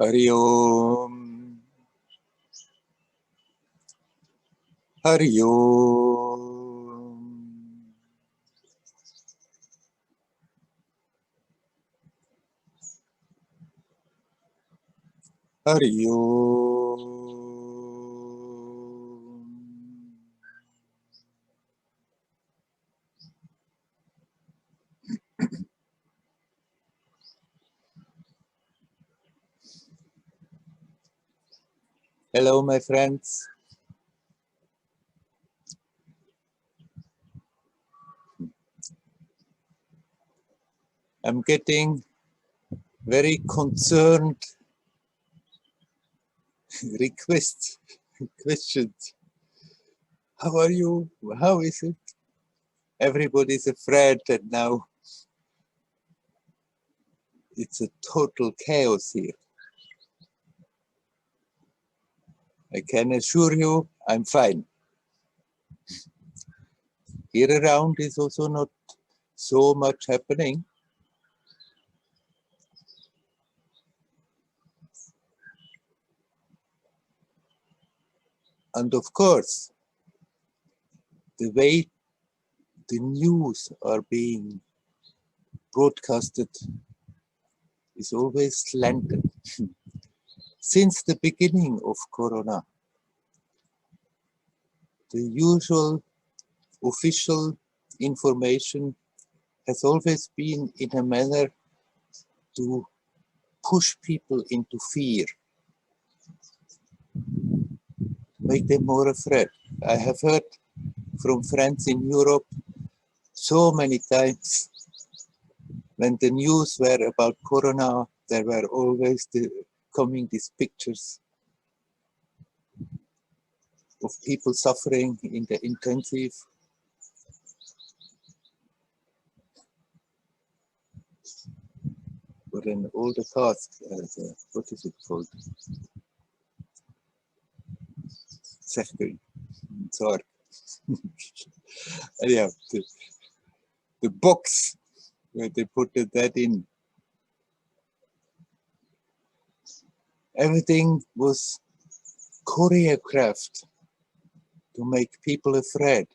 Hari Om. Hari Om. Hari Om. Hello, my friends. I'm getting very concerned requests, questions. How are you? How is it? Everybody's afraid that now it's a total chaos here. I can assure you I'm fine. Here around is also not so much happening. And of course, the way the news are being broadcasted is always slanted. Since the beginning of Corona, the usual official information has always been in a manner to push people into fear, make them more afraid. I have heard from friends in Europe so many times when the news were about Corona, there were always coming these pictures of people suffering in the intensive. But in all the tasks, what is it called? Sorry. Yeah, the box where they put that in. Everything was choreographed to make people afraid.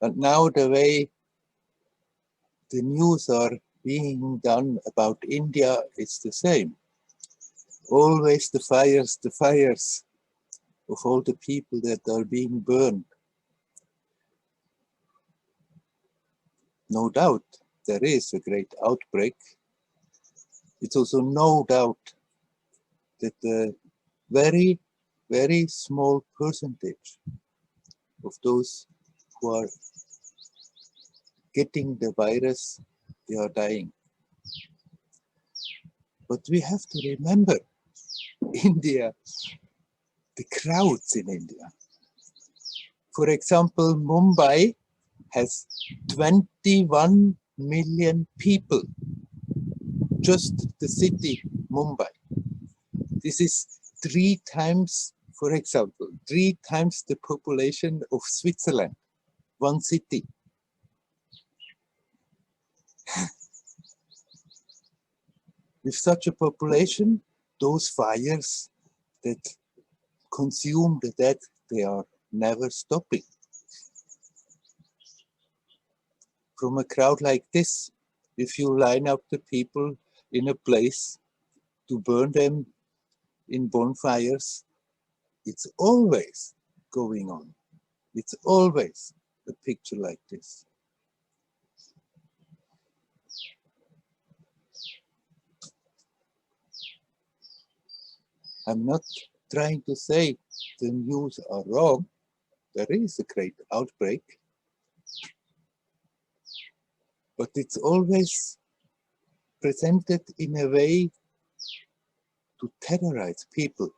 And now the way the news are being done about India is the same. Always the fires of all the people that are being burned. No doubt there is a great outbreak. It's also no doubt that a very, very small percentage of those who are getting the virus, they are dying. But we have to remember, India, the crowds in India. For example, Mumbai has 21 million people, just the city, Mumbai. This is 3 times, for example, 3 times the population of Switzerland, one city. With such a population, those fires that consume the dead, they are never stopping. From a crowd like this, if you line up the people in a place to burn them in bonfires, it's always going on. It's always a picture like this. I'm not trying to say the news are wrong. There is a great outbreak. But it's always presented in a way to terrorize people.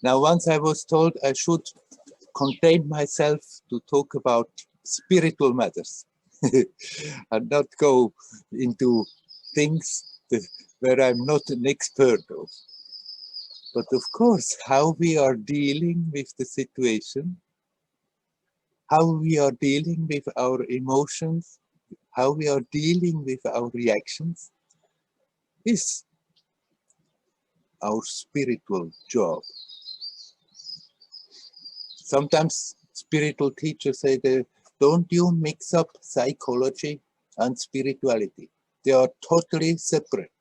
Now, once I was told I should contain myself to talk about spiritual matters and not go into things where I'm not an expert of. But of course, how we are dealing with the situation, how we are dealing with our emotions, how we are dealing with our reactions, is our spiritual job. Sometimes spiritual teachers say that don't you mix up psychology and spirituality. They are totally separate.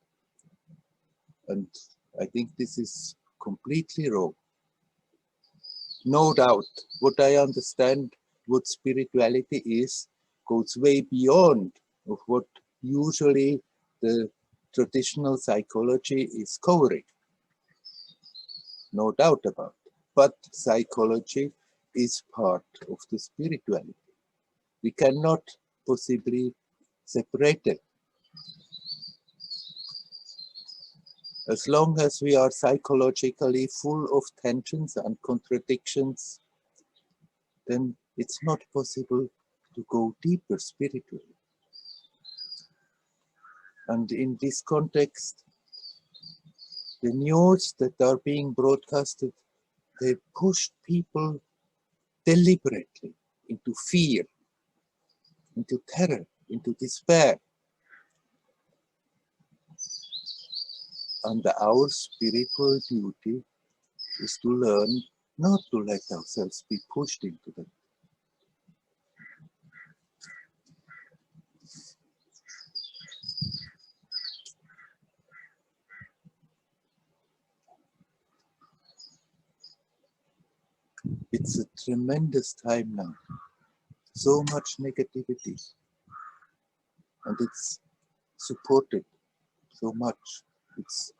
And I think this is completely wrong. No doubt, what I understand what spirituality is goes way beyond of what usually the traditional psychology is covering. No doubt about it. But psychology is part of the spirituality. We cannot possibly separate it. As long as we are psychologically full of tensions and contradictions, then it's not possible to go deeper spiritually. And in this context, the news that are being broadcasted, they push people deliberately into fear, into terror, into despair. And our spiritual duty is to learn not to let ourselves be pushed into that. It's a tremendous time now. So much negativity. And it's supported so much. It's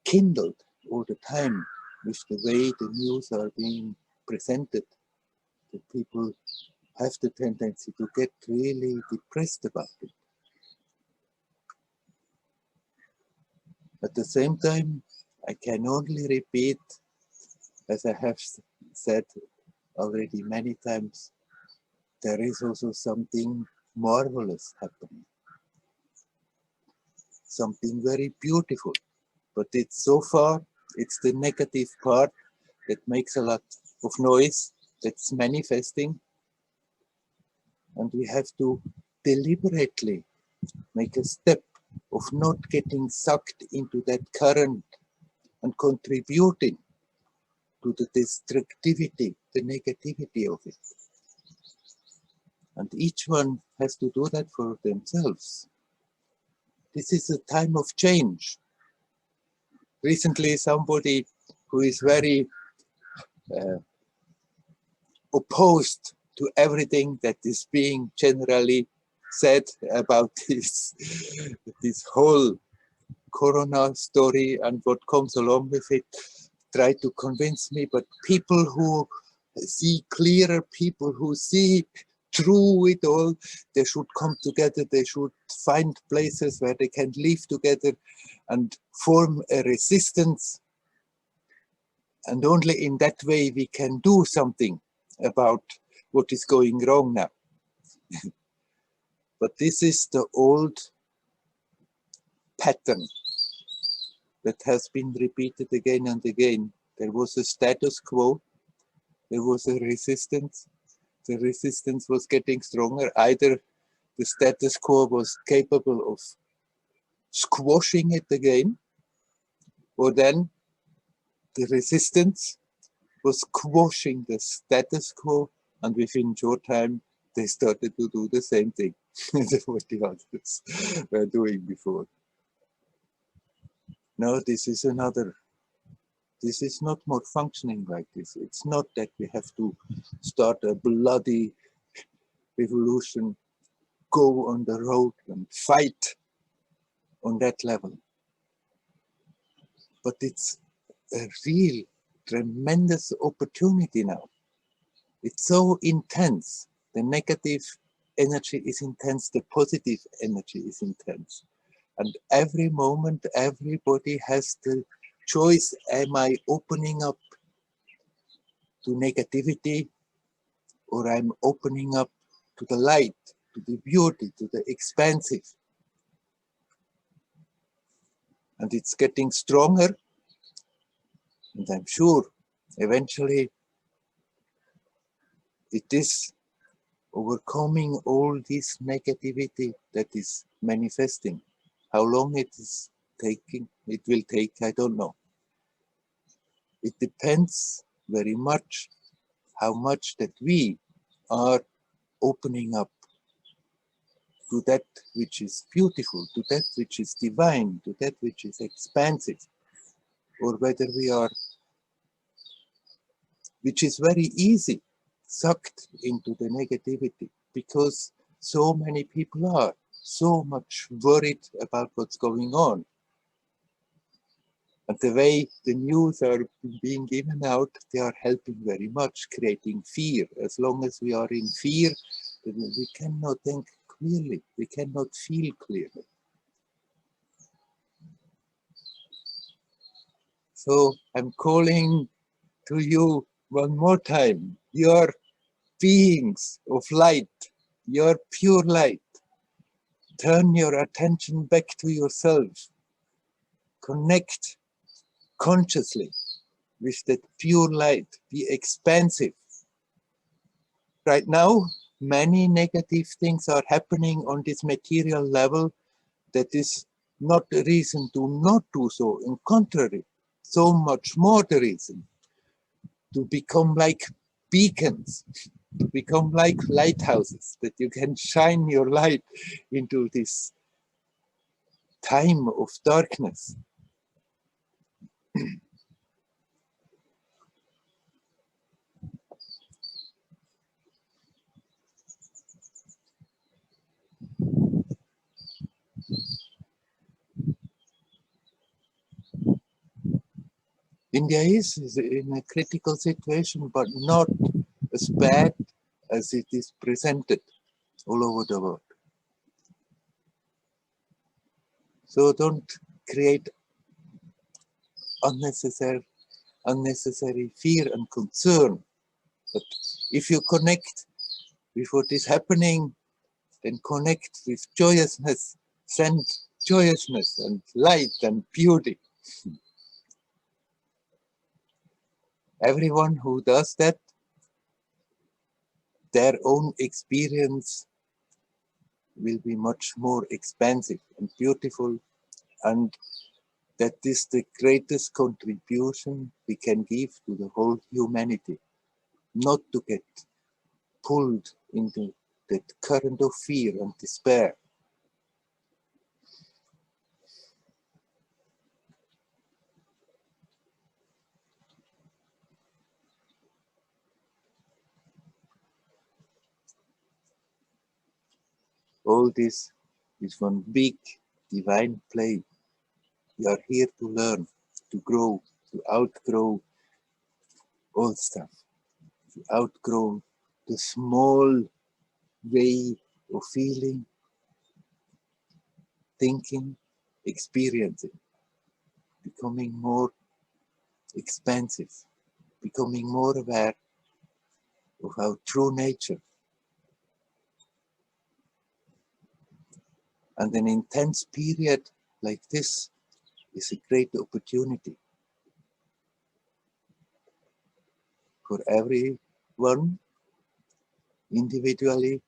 kindled all the time with the way the news are being presented. The people have the tendency to get really depressed about it. At the same time, I can only repeat, as I have said already many times, there is also something marvelous happening. Something very beautiful. But it's so far, it's the negative part that makes a lot of noise, that's manifesting. And we have to deliberately make a step of not getting sucked into that current and contributing to the destructivity, the negativity of it. And each one has to do that for themselves. This is a time of change. Recently, somebody who is very opposed to everything that is being generally said about this whole Corona story and what comes along with it, try to convince me, but people who see clearer, people who see through it all, they should come together, they should find places where they can live together and form a resistance. And only in that way we can do something about what is going wrong now. But this is the old pattern that has been repeated again and again. There was a status quo, there was a resistance, the resistance was getting stronger. Either the status quo was capable of squashing it again, or then the resistance was squashing the status quo, and within short time they started to do the same thing as what the others were doing before. No, this is another. This is not more functioning like this. It's not that we have to start a bloody revolution, go on the road and fight on that level. But it's a real tremendous opportunity now. It's so intense. The negative energy is intense, the positive energy is intense. And every moment, everybody has the choice, am I opening up to negativity, or I'm opening up to the light, to the beauty, to the expansive. And it's getting stronger, and I'm sure eventually it is overcoming all this negativity that is manifesting. How long it is will take, I don't know. It depends very much how much that we are opening up to that which is beautiful, to that which is divine, to that which is expansive, or whether we are, which is very easy, sucked into the negativity, because so many people are so much worried about what's going on. And the way the news are being given out, they are helping very much, creating fear. As long as we are in fear, we cannot think clearly, we cannot feel clearly. So I'm calling to you one more time. You're beings of light, you're pure light. Turn your attention back to yourself. Connect consciously with that pure light. Be expansive. Right now, many negative things are happening on this material level. That is not a reason to not do so. On contrary, so much more the reason to become like beacons, to become like lighthouses, that you can shine your light into this time of darkness. India is in a critical situation, but not as bad as it is presented all over the world. So don't create unnecessary fear and concern. But if you connect with what is happening, then connect with joyousness, send joyousness and light and beauty. Everyone who does that, their own experience will be much more expansive and beautiful, and that is the greatest contribution we can give to the whole humanity, not to get pulled into that current of fear and despair. All this is one big divine play. We are here to learn, to grow, to outgrow old stuff, to outgrow the small way of feeling, thinking, experiencing, becoming more expansive, becoming more aware of our true nature. And an intense period like this is a great opportunity for everyone individually,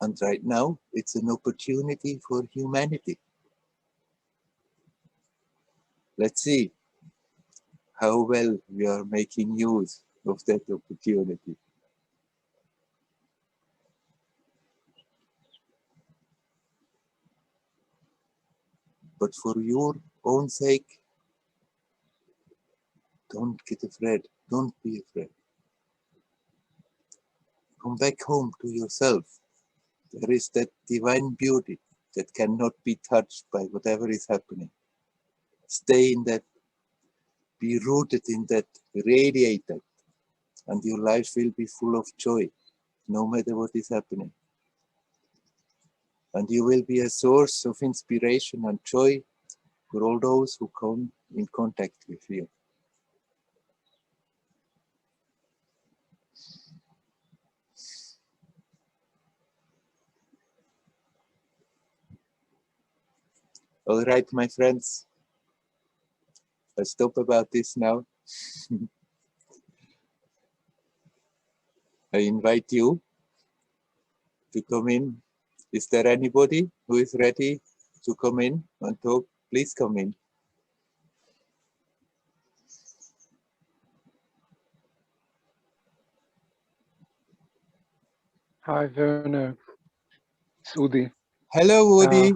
and right now it's an opportunity for humanity. Let's see how well we are making use of that opportunity. But for your own sake, don't get afraid, don't be afraid. Come back home to yourself. There is that divine beauty that cannot be touched by whatever is happening. Stay in that, be rooted in that, radiate that, and your life will be full of joy, no matter what is happening. And you will be a source of inspiration and joy for all those who come in contact with you. All right, my friends, I'll stop about this now. I invite you to come in. Is there anybody who is ready to come in and talk? Please come in. Hi, Werner. It's Udi. Hello, Woody.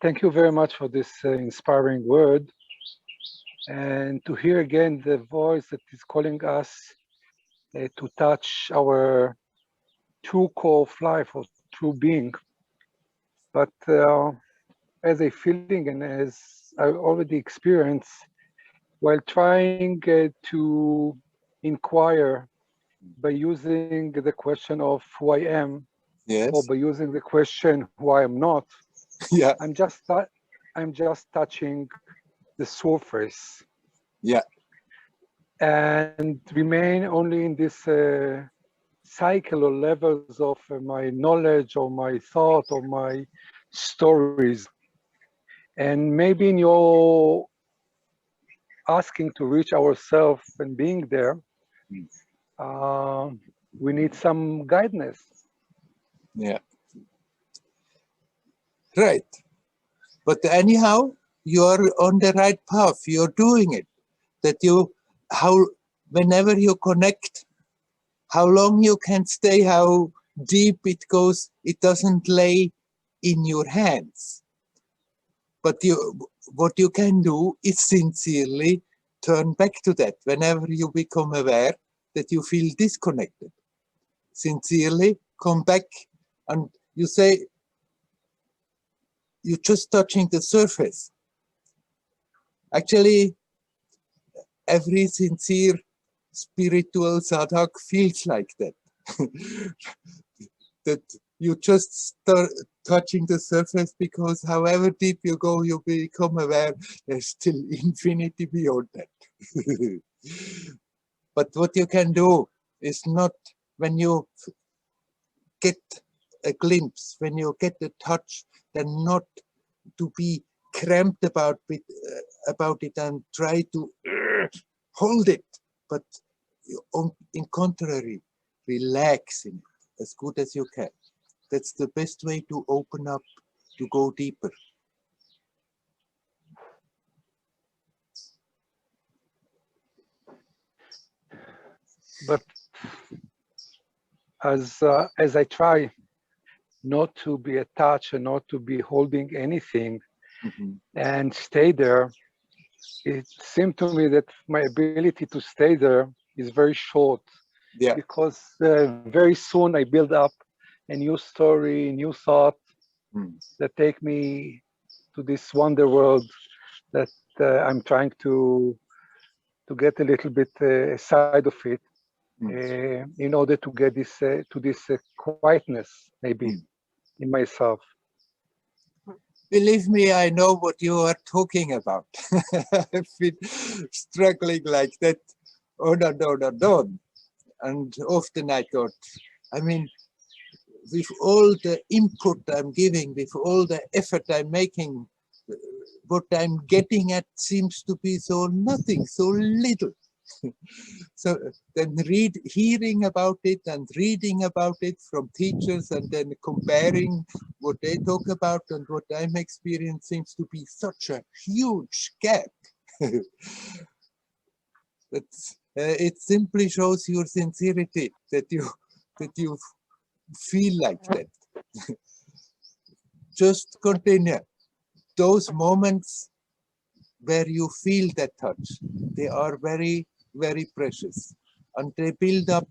Thank you very much for this inspiring word. And to hear again the voice that is calling us to touch our true core of life or true being. But as a feeling and as I already experienced, while trying to inquire by using the question of who I am, or Yes. by using the question who I am not, Yeah. I'm just touching the surface. Yeah. And remain only in this cycle or levels of my knowledge or my thought or my stories. And maybe in your asking to reach ourselves and being there, we need some guidance. Yeah. Right. But anyhow, you're on the right path. You're doing it. That whenever you connect, how long you can stay, how deep it goes, it doesn't lay in your hands. But what you can do is sincerely turn back to that whenever you become aware that you feel disconnected. Sincerely come back, and you say, you're just touching the surface. Actually, every sincere spiritual sadhak feels like that. That you just start touching the surface, because however deep you go, you become aware there's still infinity beyond that. But what you can do is not, when you get a glimpse, when you get a touch, then not to be cramped about it and try to hold it, but in contrary, relax in it as good as you can. That's the best way to open up, to go deeper. But as I try not to be attached and not to be holding anything and stay there, it seemed to me that my ability to stay there is very short. Yeah. Because very soon I build up a new story, new thought that take me to this wonder world that I'm trying to get a little bit aside of it in order to get this to this quietness maybe in myself. Believe me, I know what you are talking about. I've been struggling like that on and on and on. And often I thought, I mean, with all the input I'm giving, with all the effort I'm making, what I'm getting at seems to be so nothing, so little. So then hearing about it and reading about it from teachers, and then comparing what they talk about and what I'm experiencing, seems to be such a huge gap. It simply shows your sincerity that you feel like that. Just continue. Those moments where you feel that touch, they are very, very precious, and they build up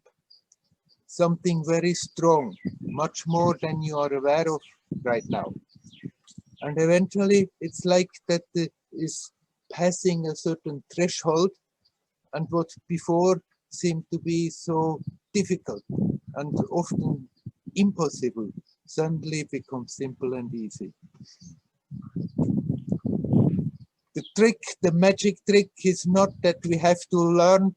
something very strong, much more than you are aware of right now. And eventually it's like that is passing a certain threshold, and what before seemed to be so difficult and often impossible suddenly becomes simple and easy. The trick, the magic trick, is not that we have to learn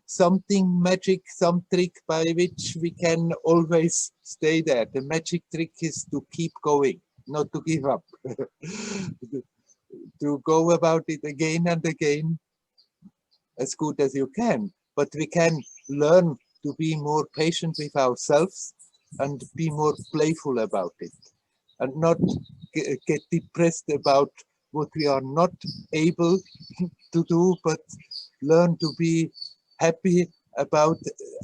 something magic, some trick by which we can always stay there. The magic trick is to keep going, not to give up. To go about it again and again as good as you can. But we can learn to be more patient with ourselves and be more playful about it, and not get depressed about what we are not able to do, but learn to be happy about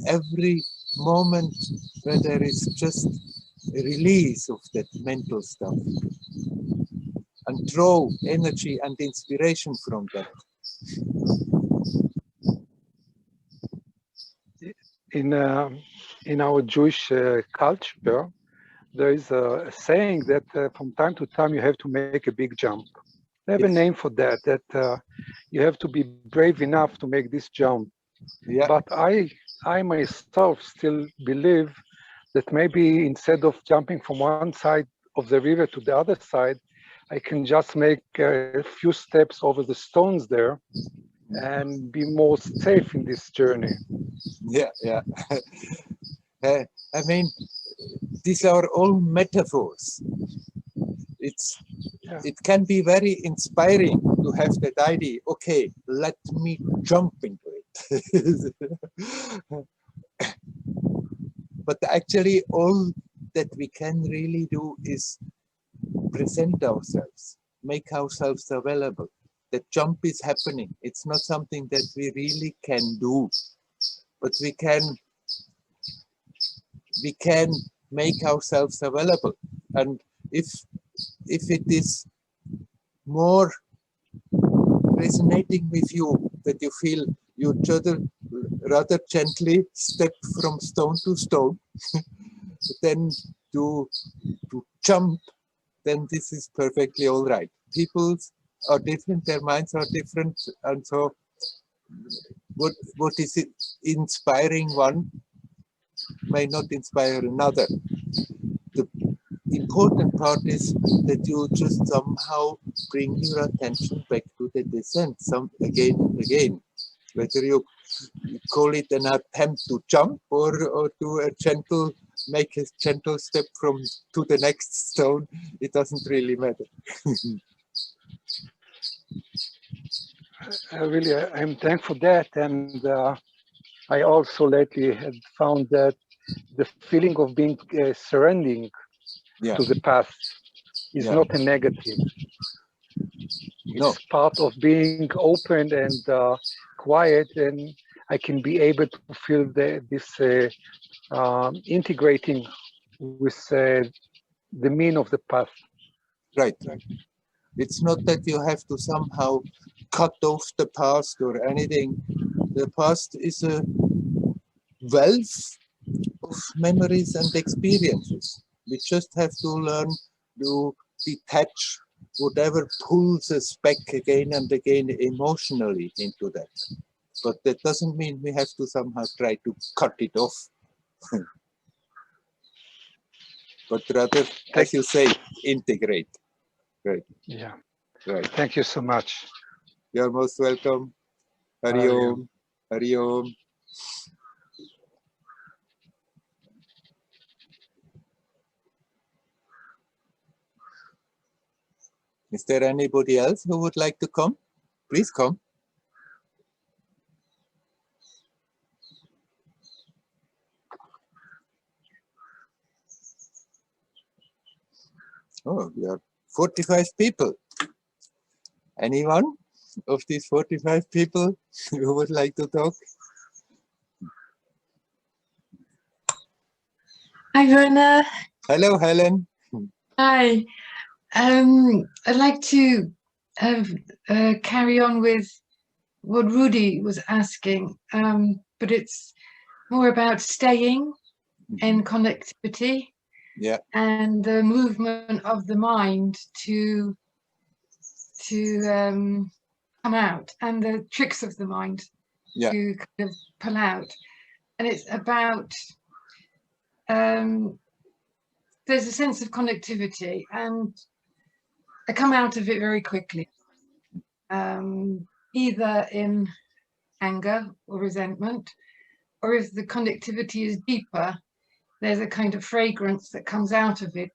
every moment where there is just a release of that mental stuff, and draw energy and inspiration from that. In our Jewish culture, there is a saying that from time to time you have to make a big jump. They have a name for that, you have to be brave enough to make this jump. Yeah. But I myself still believe that maybe instead of jumping from one side of the river to the other side, I can just make a few steps over the stones there and be more safe in this journey. Yeah, yeah. I mean, these are all metaphors. It can be very inspiring to have that idea. Okay, let me jump into it. But actually, all that we can really do is present ourselves, make ourselves available. The jump is happening. It's not something that we really can do, but we can make ourselves available. And if it is more resonating with you, that you feel you rather gently step from stone to stone, then to jump, then this is perfectly all right. People are different, their minds are different, and so what is it inspiring one may not inspire another. The important part is that you just somehow bring your attention back to the descent, again and again. Whether you call it an attempt to jump or to make a gentle step to the next stone, it doesn't really matter. Really, I'm thankful for that, and I also lately had found that the feeling of being surrendering to the past is not a negative. It's part of being open and quiet, and I can be able to feel this integrating with the meaning of the path. Right, right. It's not that you have to somehow cut off the past or anything. The past is a wealth of memories and experiences. We just have to learn to detach whatever pulls us back again and again emotionally into that. But that doesn't mean we have to somehow try to cut it off. But rather, as you say, integrate. Right. Yeah. Right. Thank you so much. You're most welcome. Hari Om. Hari Om. Is there anybody else who would like to come? Please come. Oh, we are 45 people. Anyone of these 45 people who would like to talk? Hi, Werner. Hello, Helen. Hi. I'd like to carry on with what Rudy was asking, but it's more about staying in connectivity, and the movement of the mind to come out, and the tricks of the mind to kind of pull out. And it's about there's a sense of connectivity, and I come out of it very quickly, either in anger or resentment, or if the connectivity is deeper, there's a kind of fragrance that comes out of it,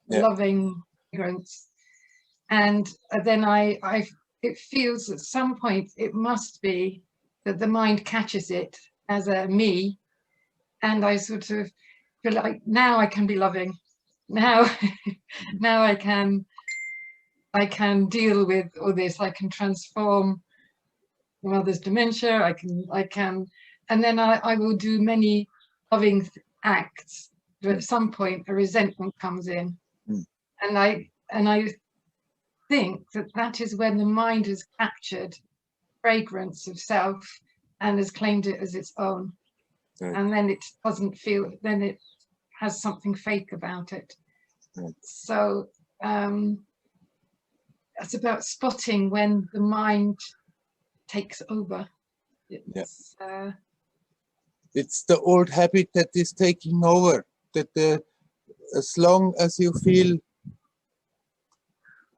loving fragrance. And then it feels at some point it must be that the mind catches it as a me, and I sort of feel like now I can be loving. Now I can I can deal with all this. I can transform my mother's dementia. I can, and then I will do many loving acts. But at some point, a resentment comes in, and I think that is when the mind has captured fragrance of self and has claimed it as its own. Right. And then it doesn't feel, then it has something fake about it. Right. So it's about spotting when the mind takes over. It's, it's the old habit that is taking over, that as long as you feel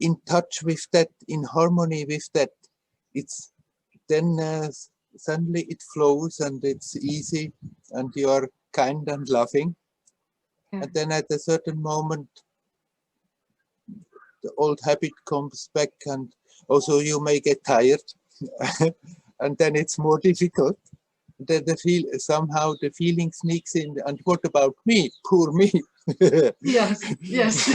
in touch with that, in harmony with that, it's then suddenly it flows and it's easy and you are kind and loving. And then at a certain moment, the old habit comes back, and also you may get tired and then it's more difficult. Then somehow the feeling sneaks in, and what about me? Poor me. Yes, yes.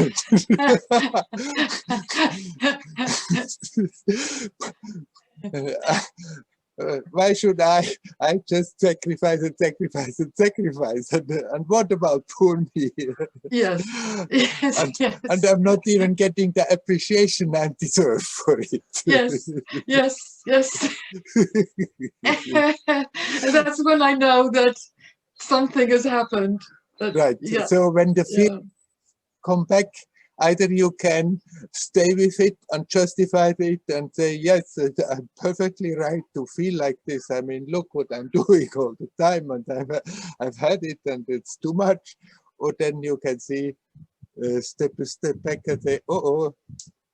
Why should I just sacrifice and sacrifice and sacrifice? And what about poor me? Yes, yes, and, yes. And I'm not even getting the appreciation I deserve for it. Yes, yes, yes. And that's when I know that something has happened. Right. So when the feelings come back, either you can stay with it and justify it and say, yes, I'm perfectly right to feel like this. I mean, look what I'm doing all the time, and I've had it and it's too much. Or then you can see, step a step back and say, oh,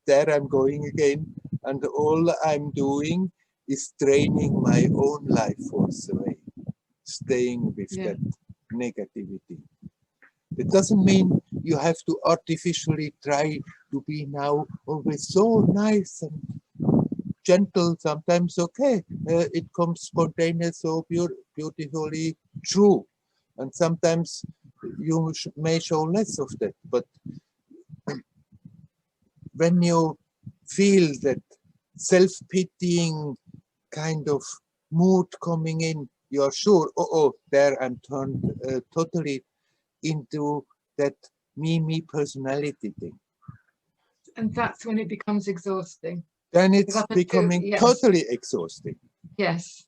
there I'm going again. And all I'm doing is draining my own life force away, staying with that negativity. It doesn't mean you have to artificially try to be now always so nice and gentle. Sometimes, okay, it comes spontaneous, so beautifully true. And sometimes you may show less of that. But when you feel that self-pitying kind of mood coming in, you're sure, oh, there I'm turned totally into that me personality thing. And that's when it becomes exhausting. Then it's becoming totally exhausting. Yes,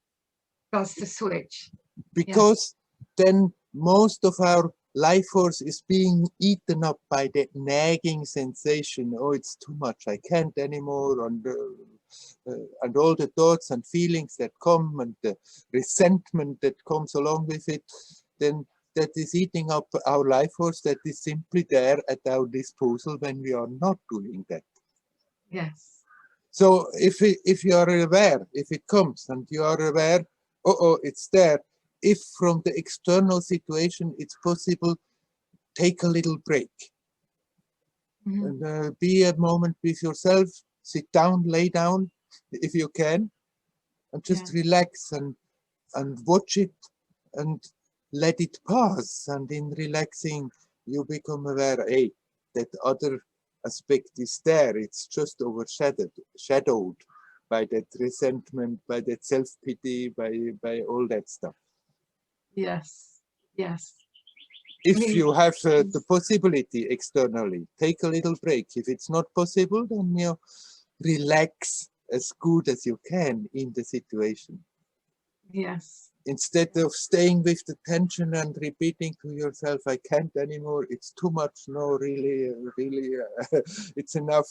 that's the switch. Because then most of our life force is being eaten up by that nagging sensation. Oh, it's too much, I can't anymore. And all the thoughts and feelings that come and the resentment that comes along with it, then that is eating up our life force that is simply there at our disposal when we are not doing that. Yes. So if you are aware, if it comes and you are aware, oh, it's there. If from the external situation it's possible, take a little break. And be a moment with yourself, sit down, lay down, if you can, and just relax and watch it and let it pass. And in relaxing, you become aware, hey, that other aspect is there. It's just shadowed by that resentment, by that self-pity, by all that stuff. Yes, yes. If you have the possibility externally, take a little break. If it's not possible, then you relax as good as you can in the situation. Yes. Instead of staying with the tension and repeating to yourself, I can't anymore, it's too much, no, really, it's enough,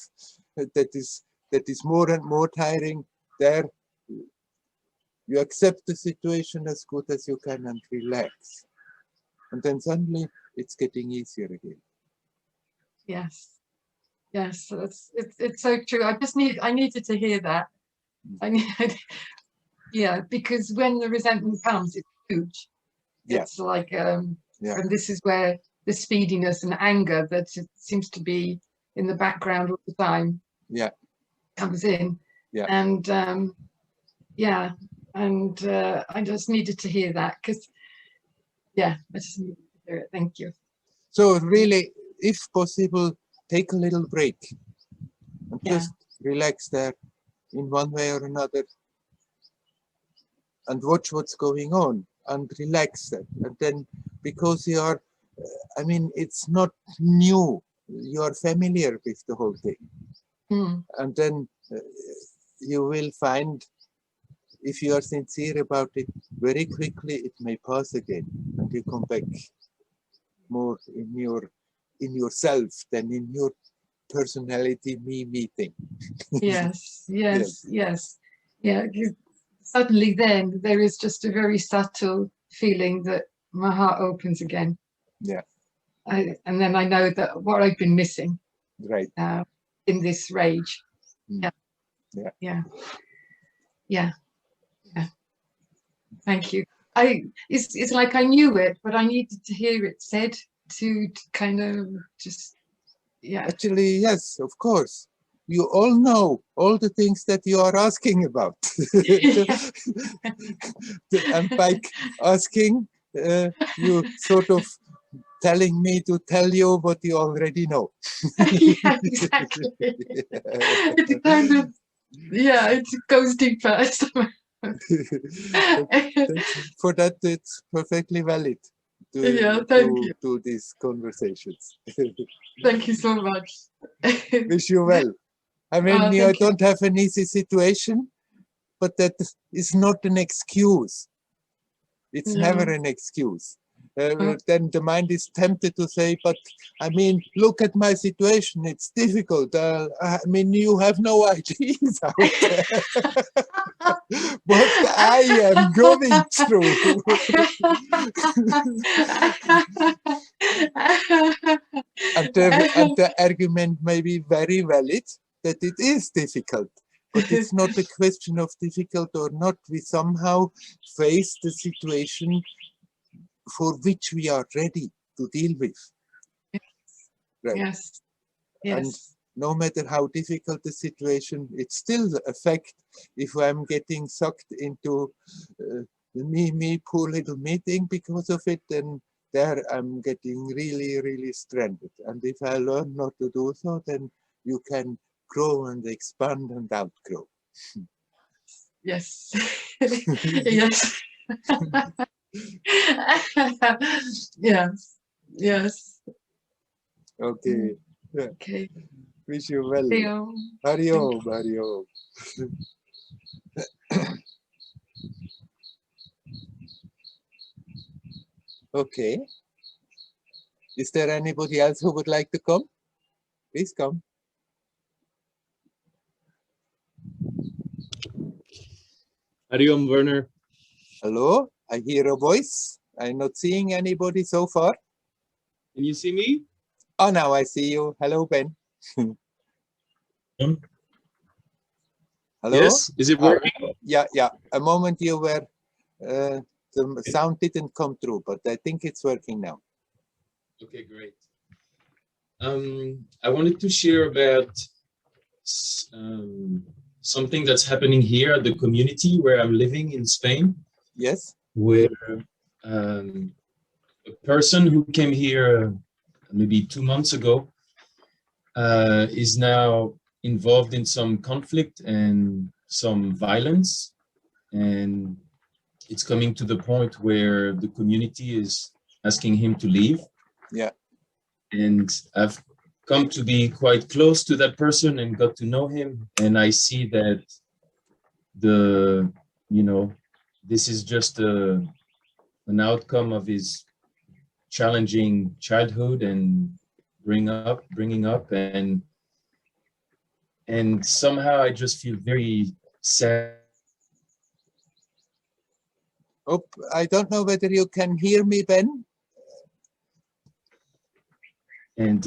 that is more and more tiring. There, you accept the situation as good as you can and relax. And then suddenly, it's getting easier again. Yes. Yes, it's so true. I needed to hear that. Yeah, because when the resentment comes, it's huge. It's like, and this is where the speediness and anger that seems to be in the background all the time comes in. And I just needed to hear that because, I just needed to hear it. Thank you. So really, if possible, take a little break and just relax there in one way or another and watch what's going on and relax that. And then because you are, I mean, it's not new, you are familiar with the whole thing. And then you will find, if you are sincere about it, very quickly it may pass again, and you come back more in yourself than in your personality me thing. Yes. Yeah. Suddenly, then there is just a very subtle feeling that my heart opens again. Yeah. And then I know that what I've been missing, Right. In this rage. Yeah. Thank you. It's like I knew it, but I needed to hear it said to kind of just, Actually, yes, of course. You all know all the things that you are asking about. And by asking, you sort of telling me to tell you what you already know. Yeah, exactly. It kind of, it goes deeper. For that, it's perfectly valid to do these conversations. Thank you so much. Wish you well. I mean, I don't have an easy situation, but that is not an excuse. It's never an excuse. Then the mind is tempted to say, but I mean, look at my situation, it's difficult. I mean, you have no ideas out there. What I am going through. And the argument may be very valid that it is difficult. But it's not a question of difficult or not. We somehow face the situation for which we are ready to deal with. Right. Yes. And no matter how difficult the situation, it's still a fact. If I'm getting sucked into me, poor little meeting because of it, then there I'm getting really, really stranded. And if I learn not to do so, then you can grow and expand and outgrow. Yes. Yes. Yes. Okay. Okay. Wish you well. Hariom. Hariom. Okay. Is there anybody else who would like to come? Please come. Hariom, Werner. Hello, I hear a voice. I'm not seeing anybody so far. Can you see me? Oh, now I see you. Hello, Ben. Hello? Hello? Yes, is it working? Yeah. A moment you were, the sound didn't come through, but I think it's working now. Okay, great. I wanted to share about something that's happening here at the community where I'm living in Spain. Yes. Where a person who came here maybe 2 months ago is now involved in some conflict and some violence, and it's coming to the point where the community is asking him to leave. Yeah. And I've come to be quite close to that person and got to know him, and I see that this is just an outcome of his challenging childhood and bringing up, and somehow I just feel very sad. Oh, I don't know whether you can hear me, Ben. And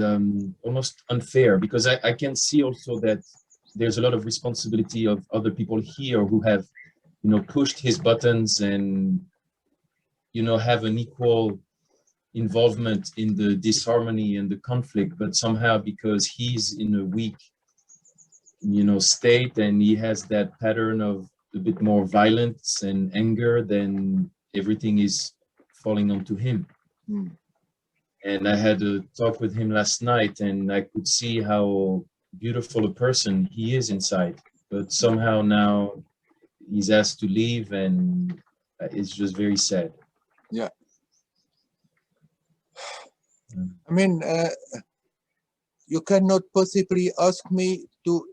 almost unfair, because I can see also that there's a lot of responsibility of other people here who have, pushed his buttons and, have an equal involvement in the disharmony and the conflict, but somehow because he's in a weak, state, and he has that pattern of a bit more violence and anger, then everything is falling onto him. And I had a talk with him last night, and I could see how beautiful a person he is inside, but somehow now he's asked to leave, and it's just very sad. Yeah. I mean, you cannot possibly ask me to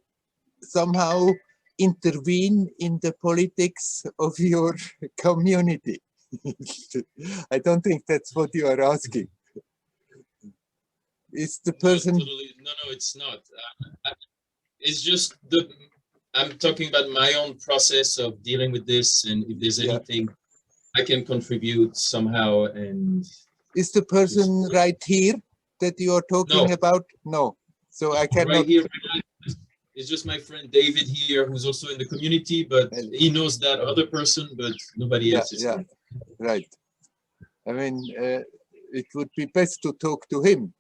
somehow intervene in the politics of your community. I don't think that's what you are asking. Is the person... No, it's not. It's just I'm talking about my own process of dealing with this, and if there's anything I can contribute somehow. And is the person right here that you are talking about? No. So I cannot... Right here, it's just my friend David here, who's also in the community, but he knows that other person, but nobody else is here. Right. I mean, it would be best to talk to him.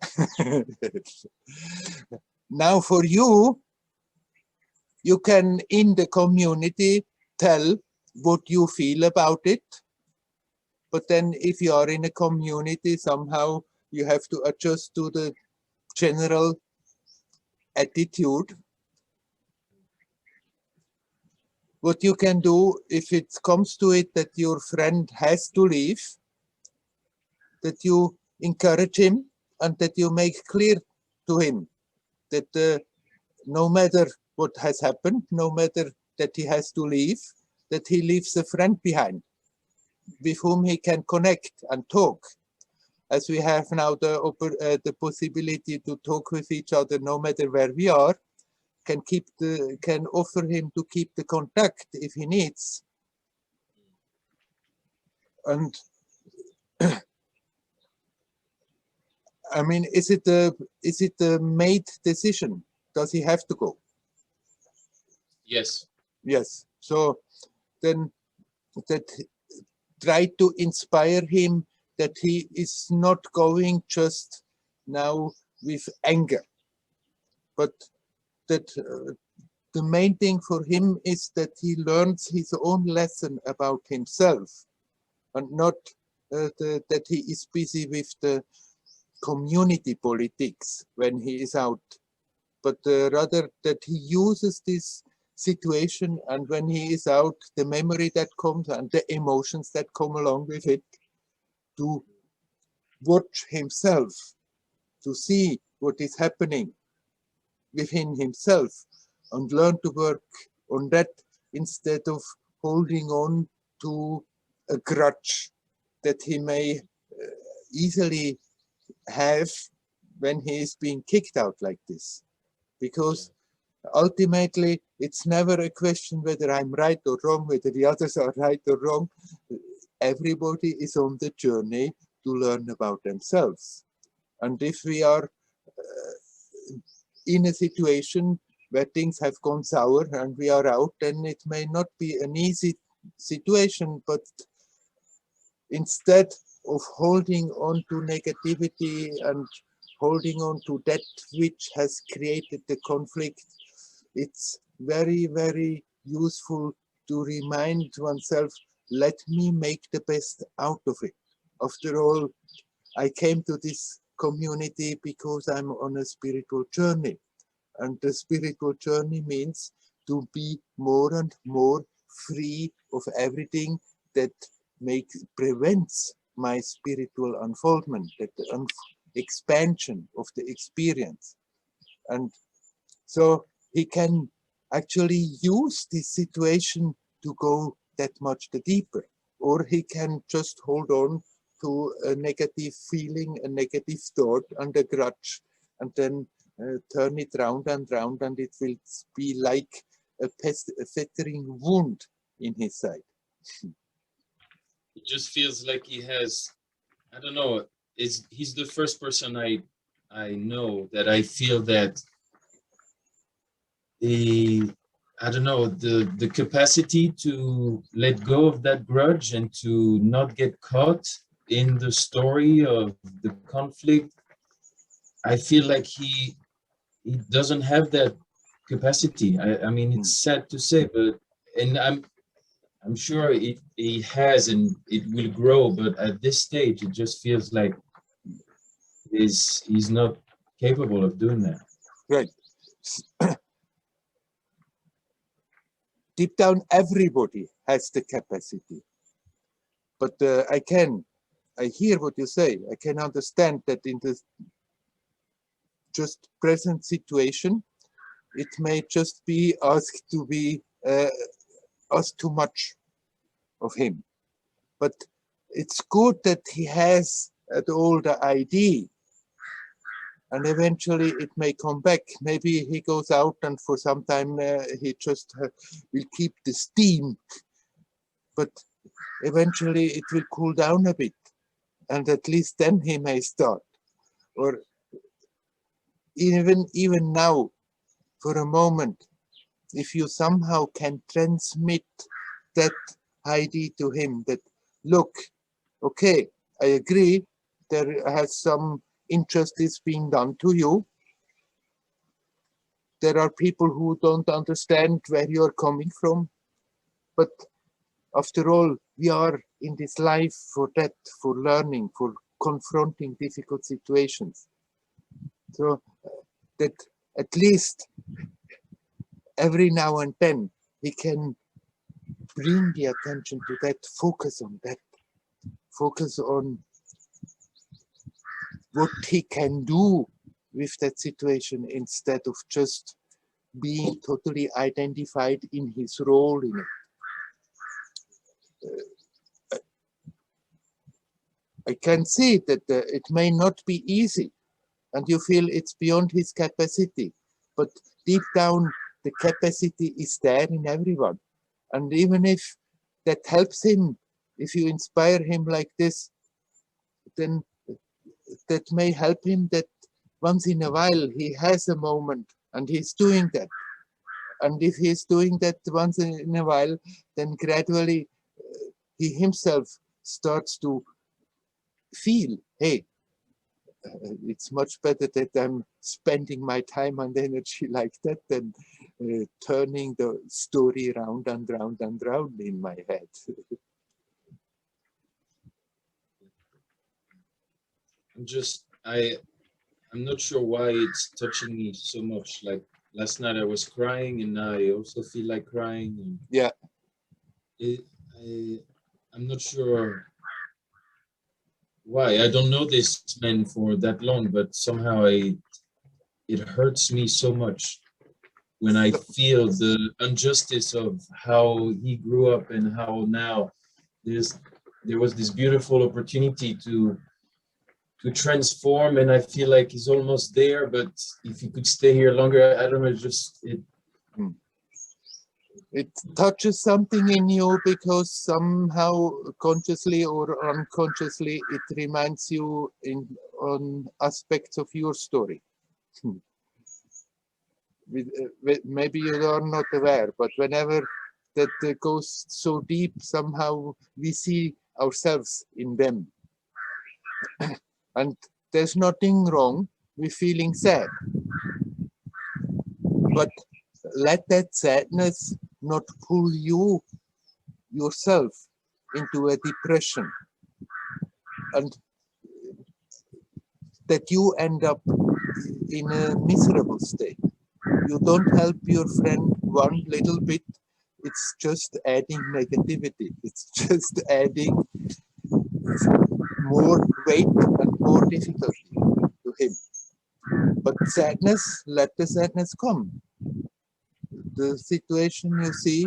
Now for you, you can in the community tell what you feel about it. But then if you are in a community, somehow you have to adjust to the general attitude. What you can do, if it comes to it that your friend has to leave, that you encourage him and that you make clear to him that no matter what has happened, no matter that he has to leave, that he leaves a friend behind with whom he can connect and talk. As we have now the possibility to talk with each other no matter where we are, can offer him to keep the contact if he needs. And I mean, is it a made decision? Does he have to go? Yes. Yes. So then try to inspire him that he is not going just now with anger, but that the main thing for him is that he learns his own lesson about himself, and not that he is busy with the community politics when he is out, but rather that he uses this situation, and when he is out, the memory that comes and the emotions that come along with it, to watch himself, to see what is happening within himself, and learn to work on that instead of holding on to a grudge that he may easily have when he is being kicked out like this. Because ultimately, it's never a question whether I'm right or wrong, whether the others are right or wrong. Everybody is on the journey to learn about themselves. And if we are in a situation where things have gone sour and we are out, then it may not be an easy situation, but instead of holding on to negativity and holding on to that which has created the conflict, it's very, very useful to remind oneself, let me make the best out of it. After all, I came to this community because I'm on a spiritual journey. And the spiritual journey means to be more and more free of everything that prevents my spiritual unfoldment, that the expansion of the experience. And so he can actually use this situation to go that much the deeper, or he can just hold on to a negative feeling, a negative thought and a grudge, and then turn it round, and it will be like a festering wound in his side. It just feels like he has, I don't know, he's the first person I know that I feel that I don't know, the capacity to let go of that grudge and to not get caught in the story of the conflict. I feel like he doesn't have that capacity. I mean, it's sad to say, but and I'm sure he has, and it will grow, but at this stage it just feels like he's not capable of doing that. Right. Deep down, everybody has the capacity. But I hear what you say. I can understand that in the just present situation, it may just be asked to be asked too much of him. But it's good that he has all the idea, and eventually it may come back. Maybe he goes out and for some time he just will keep the steam, but eventually it will cool down a bit, and at least then he may start. Or even now, for a moment, if you somehow can transmit that idea to him, that look, okay, I agree, there has some injustice being done to you. There are people who don't understand where you're coming from, but after all, we are in this life for that, for learning, for confronting difficult situations. So that at least every now and then he can bring the attention to that, focus on that, focus on what he can do with that situation instead of just being totally identified in his role in it. I can see that it may not be easy and you feel it's beyond his capacity, but deep down the capacity is there in everyone. And even if that helps him, if you inspire him like this, then that may help him that once in a while he has a moment and he's doing that. And if he's doing that once in a while, then gradually he himself starts to feel, hey, it's much better that I'm spending my time and energy like that than turning the story round and round and round in my head. I'm not sure why it's touching me so much. Like last night I was crying and now I also feel like crying. And yeah. I'm not sure why. I don't know this man for that long, but somehow it hurts me so much when I feel the injustice of how he grew up and how now there was this beautiful opportunity to transform, and I feel like he's almost there, but if he could stay here longer, I don't know, it touches something in you because somehow consciously or unconsciously it reminds you on aspects of your story. Maybe you are not aware, but whenever that goes so deep, somehow we see ourselves in them. And there's nothing wrong with feeling sad. But let that sadness not pull you yourself into a depression and that you end up in a miserable state. You don't help your friend one little bit, it's just adding negativity. It's just adding more weight and more difficulty to him. But sadness, let the sadness come. The situation you see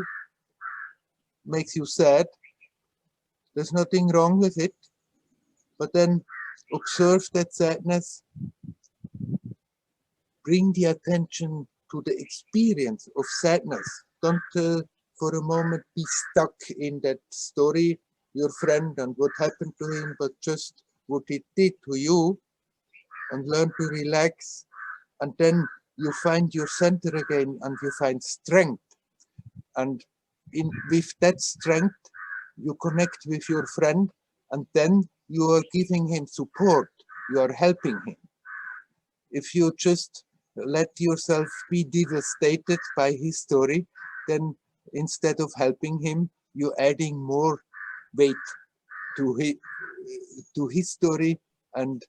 makes you sad. There's nothing wrong with it. But then observe that sadness. Bring the attention to the experience of sadness. Don't for a moment be stuck in that story, your friend and what happened to him, but just what it did to you, and learn to relax. And then you find your center again and you find strength. And with that strength, you connect with your friend and then you are giving him support. You are helping him. If you just let yourself be devastated by his story, then instead of helping him, you're adding more weight to his story, and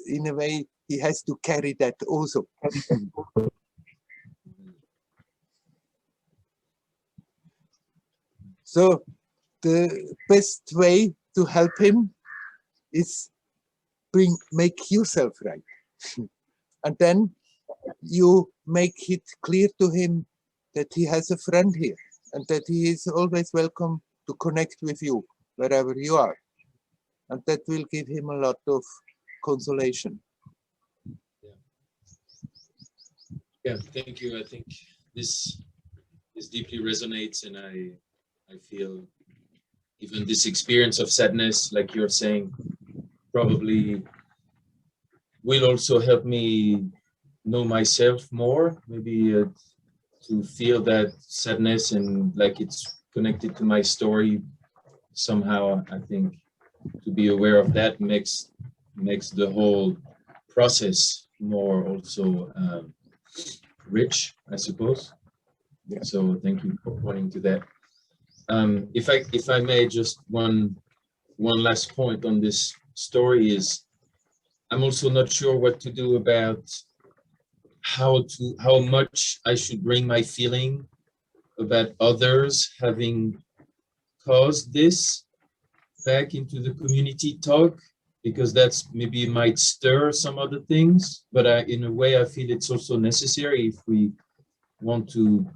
in a way, he has to carry that also. So the best way to help him is make yourself right. And then you make it clear to him that he has a friend here and that he is always welcome to connect with you wherever you are. And that will give him a lot of consolation. Yeah, thank you. I think this deeply resonates, and I feel even this experience of sadness, like you're saying, probably will also help me know myself more, maybe to feel that sadness and like it's connected to my story somehow. I think to be aware of that makes the whole process more also rich, I suppose. Yeah. So thank you for pointing to that. If I may, just one last point on this story is, I'm also not sure what to do about how much I should bring my feeling about others having caused this back into the community talk, because that's maybe might stir some other things, but in a way I feel it's also necessary if we want to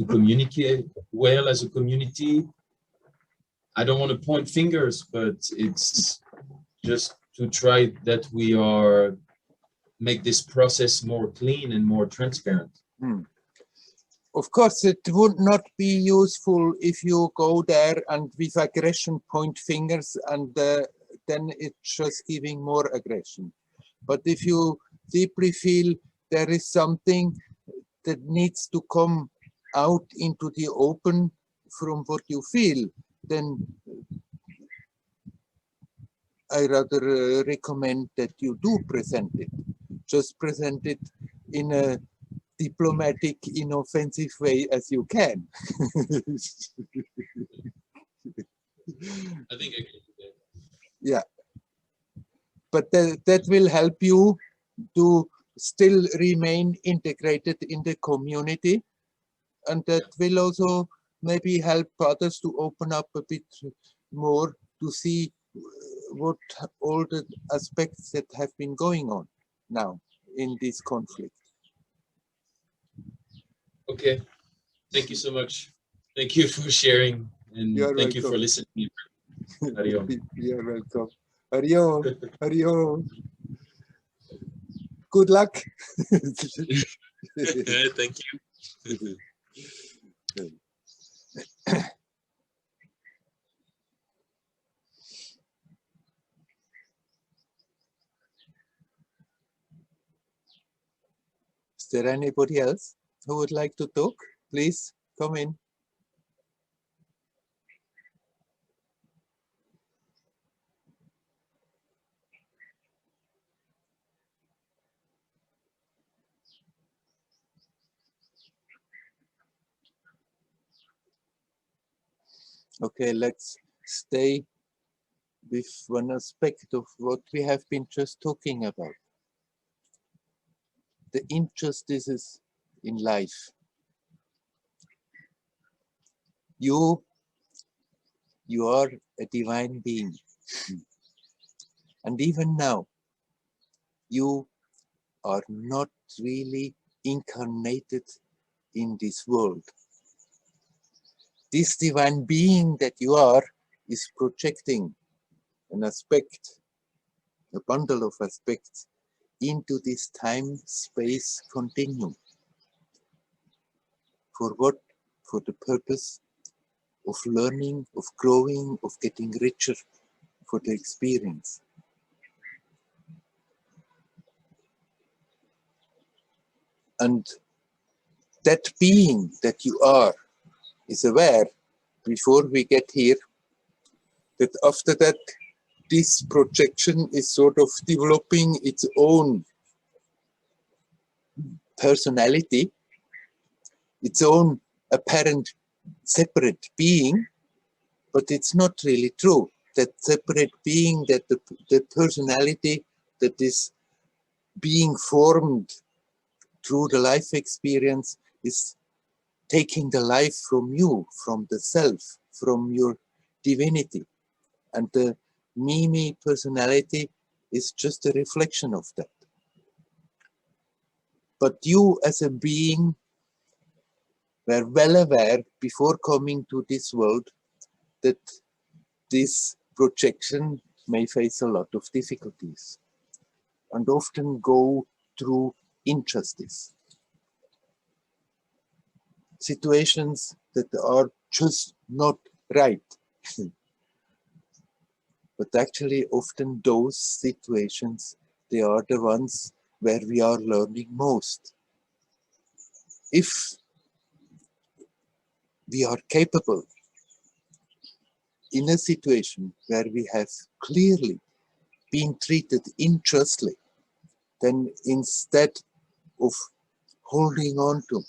communicate well as a community. I don't want to point fingers, but it's just to try that we are make this process more clean and more transparent. Of course, it would not be useful if you go there and with aggression point fingers, and then it's just giving more aggression. But if you deeply feel there is something that needs to come out into the open from what you feel, then I rather recommend that you do present it. Just present it in a diplomatic, inoffensive way as you can. I think I can do that. Yeah. But that will help you to still remain integrated in the community. And that will also maybe help others to open up a bit more to see what all the aspects that have been going on now in this conflict. Okay, thank you so much. Thank you for sharing, and You're thank you welcome. for listening. Hariom. You're welcome. Hariom. Hariom. Good luck. Thank you. Is there anybody else who would like to talk? Please come in. Okay, let's stay with one aspect of what we have been just talking about. The injustices in life. You are a divine being. And even now, you are not really incarnated in this world. This divine being that you are is projecting an aspect, a bundle of aspects into this time-space continuum. For what? For the purpose of learning, of growing, of getting richer, for the experience. And that being that you are is aware, before we get here, that after that, this projection is sort of developing its own personality, its own apparent separate being, but it's not really true. That separate being, that the personality that is being formed through the life experience is taking the life from you, from the self, from your divinity. And the me personality is just a reflection of that. But you as a being were well aware before coming to this world that this projection may face a lot of difficulties and often go through injustice. Situations that are just not right. But actually often those situations, they are the ones where we are learning most. If we are capable in a situation where we have clearly been treated unjustly, then instead of holding on to,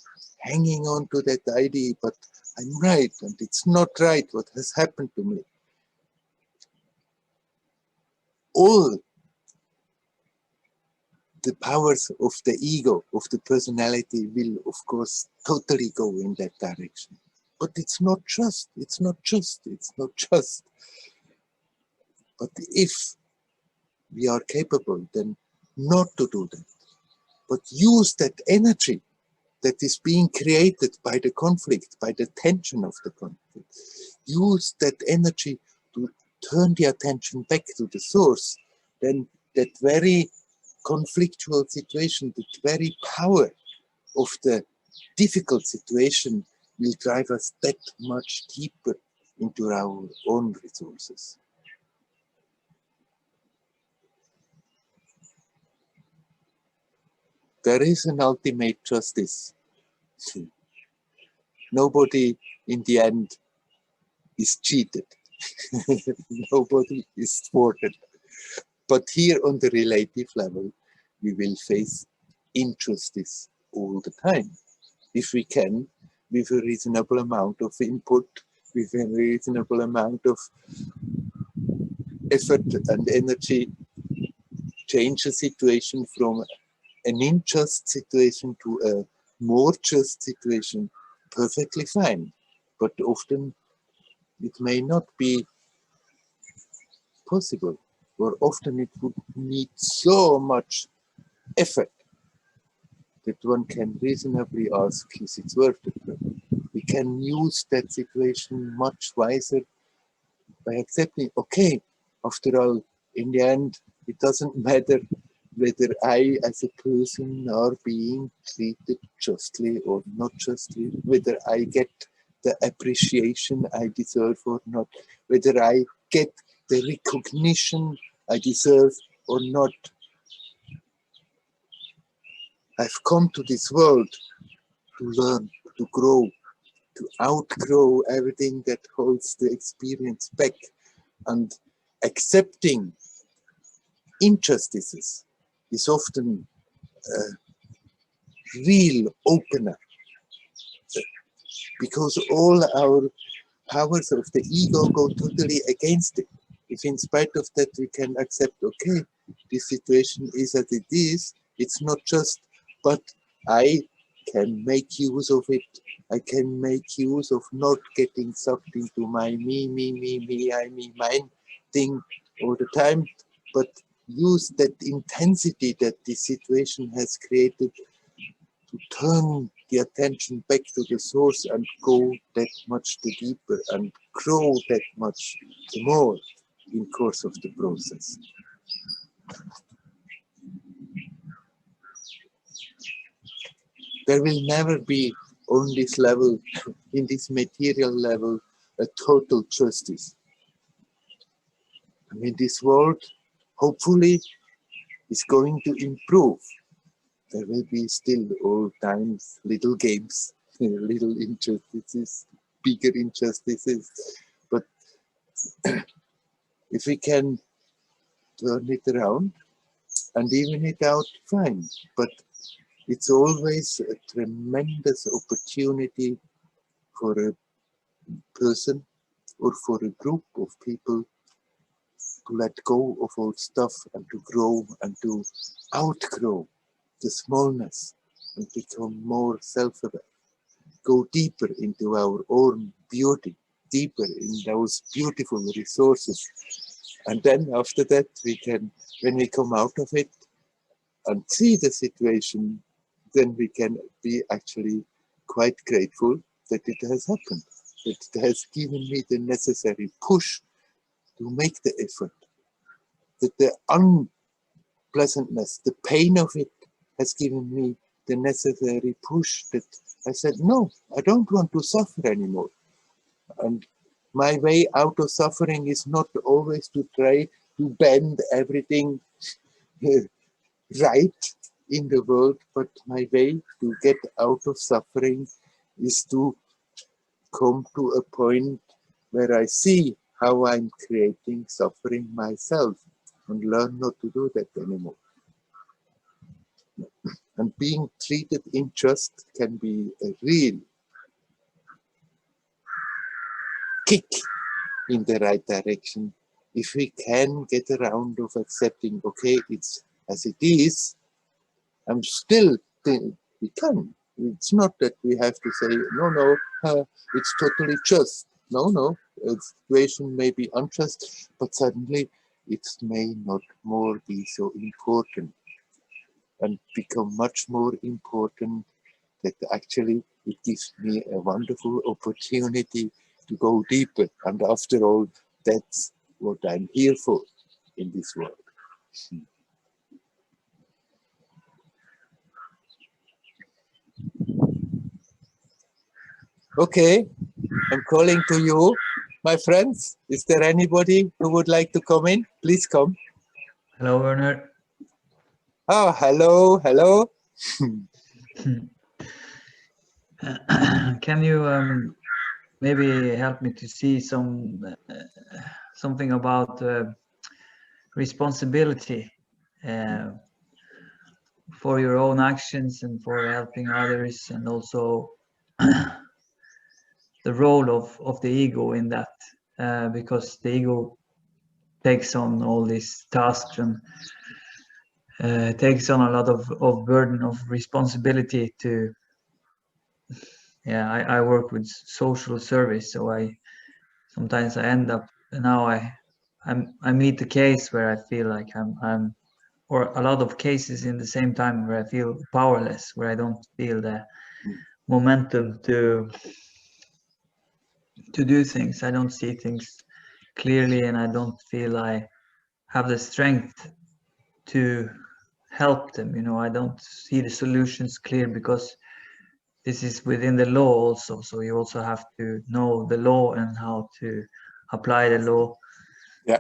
hanging on to that idea, but I'm right and it's not right what has happened to me. All the powers of the ego, of the personality will of course totally go in that direction. But it's not just, it's not just, it's not just. But if we are capable then not to do that, but use that energy that is being created by the conflict, by the tension of the conflict, use that energy to turn the attention back to the source, then that very conflictual situation, the very power of the difficult situation will drive us that much deeper into our own resources. There is an ultimate justice. Nobody in the end is cheated. Nobody is thwarted. But here on the relative level, we will face injustice all the time. If we can, with a reasonable amount of input, with a reasonable amount of effort and energy, change a situation from an unjust situation to a more just situation, perfectly fine. But often it may not be possible, or often it would need so much effort that one can reasonably ask, is it worth it? We can use that situation much wiser by accepting, okay, after all, in the end, it doesn't matter whether I as a person are being treated justly or not justly, whether I get the appreciation I deserve or not, whether I get the recognition I deserve or not. I've come to this world to learn, to grow, to outgrow everything that holds the experience back, and accepting injustices is often a real opener, because all our powers of the ego go totally against it. If in spite of that we can accept, okay, this situation is as it is, it's not just, but I can make use of it. I can make use of not getting sucked into my me, I, me, mine thing all the time, but use that intensity that this situation has created to turn the attention back to the source and go that much the deeper and grow that much the more in course of the process. There will never be on this level, in this material level, a total justice. I mean, this world hopefully is going to improve. There will be still all times little games, little injustices, bigger injustices. But if we can turn it around and even it out, fine. But it's always a tremendous opportunity for a person or for a group of people to let go of old stuff and to grow and to outgrow the smallness and become more self-aware, go deeper into our own beauty deeper in those beautiful resources. And then after that, we can, when we come out of it and see the situation, then we can be actually quite grateful that it has happened, that it has given me the necessary push to make the effort, that the unpleasantness, the pain of it has given me the necessary push that I said, no, I don't want to suffer anymore. And my way out of suffering is not always to try to bend everything right in the world, but my way to get out of suffering is to come to a point where I see how I'm creating suffering myself and learn not to do that anymore. And being treated unjust can be a real kick in the right direction if we can get around of accepting, okay, it's as it is. I'm still think we can. It's not that we have to say, no, it's totally just. No, a situation may be unjust, but suddenly it may not more be so important and become much more important that actually it gives me a wonderful opportunity to go deeper. And after all, that's what I'm here for in this world. Okay, I'm calling to you, my friends. Is there anybody who would like to come in? Please come. Hello, Werner. Oh, hello. Can you maybe help me to see something about responsibility for your own actions and for helping others, and also the role of the ego in that, because the ego takes on all these tasks and takes on a lot of burden of responsibility to. Yeah, I work with social service, so sometimes I end up now I meet the case where I feel like I'm or a lot of cases in the same time where I feel powerless, where I don't feel the momentum to do things. I don't see things clearly, and I don't feel I have the strength to help them. I don't see the solutions clear because this is within the law also. So you also have to know the law and how to apply the law. Yeah.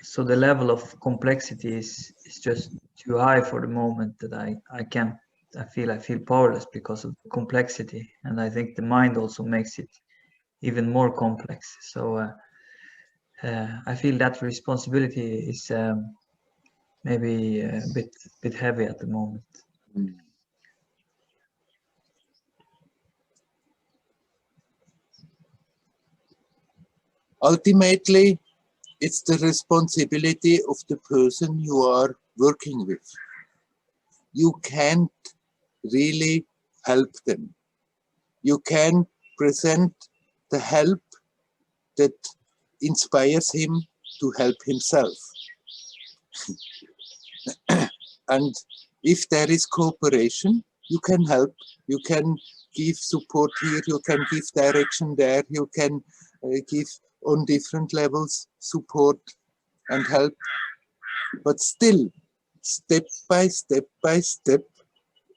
So the level of complexity is just too high for the moment that I can't. I feel powerless because of the complexity, and I think the mind also makes it even more complex. So I feel that responsibility is maybe a bit heavy at the moment. Ultimately, it's the responsibility of the person you are working with. You can't really help them. You can present the help that inspires him to help himself. And if there is cooperation, you can help, you can give support here, you can give direction there, you can give on different levels support and help. But still, step by step,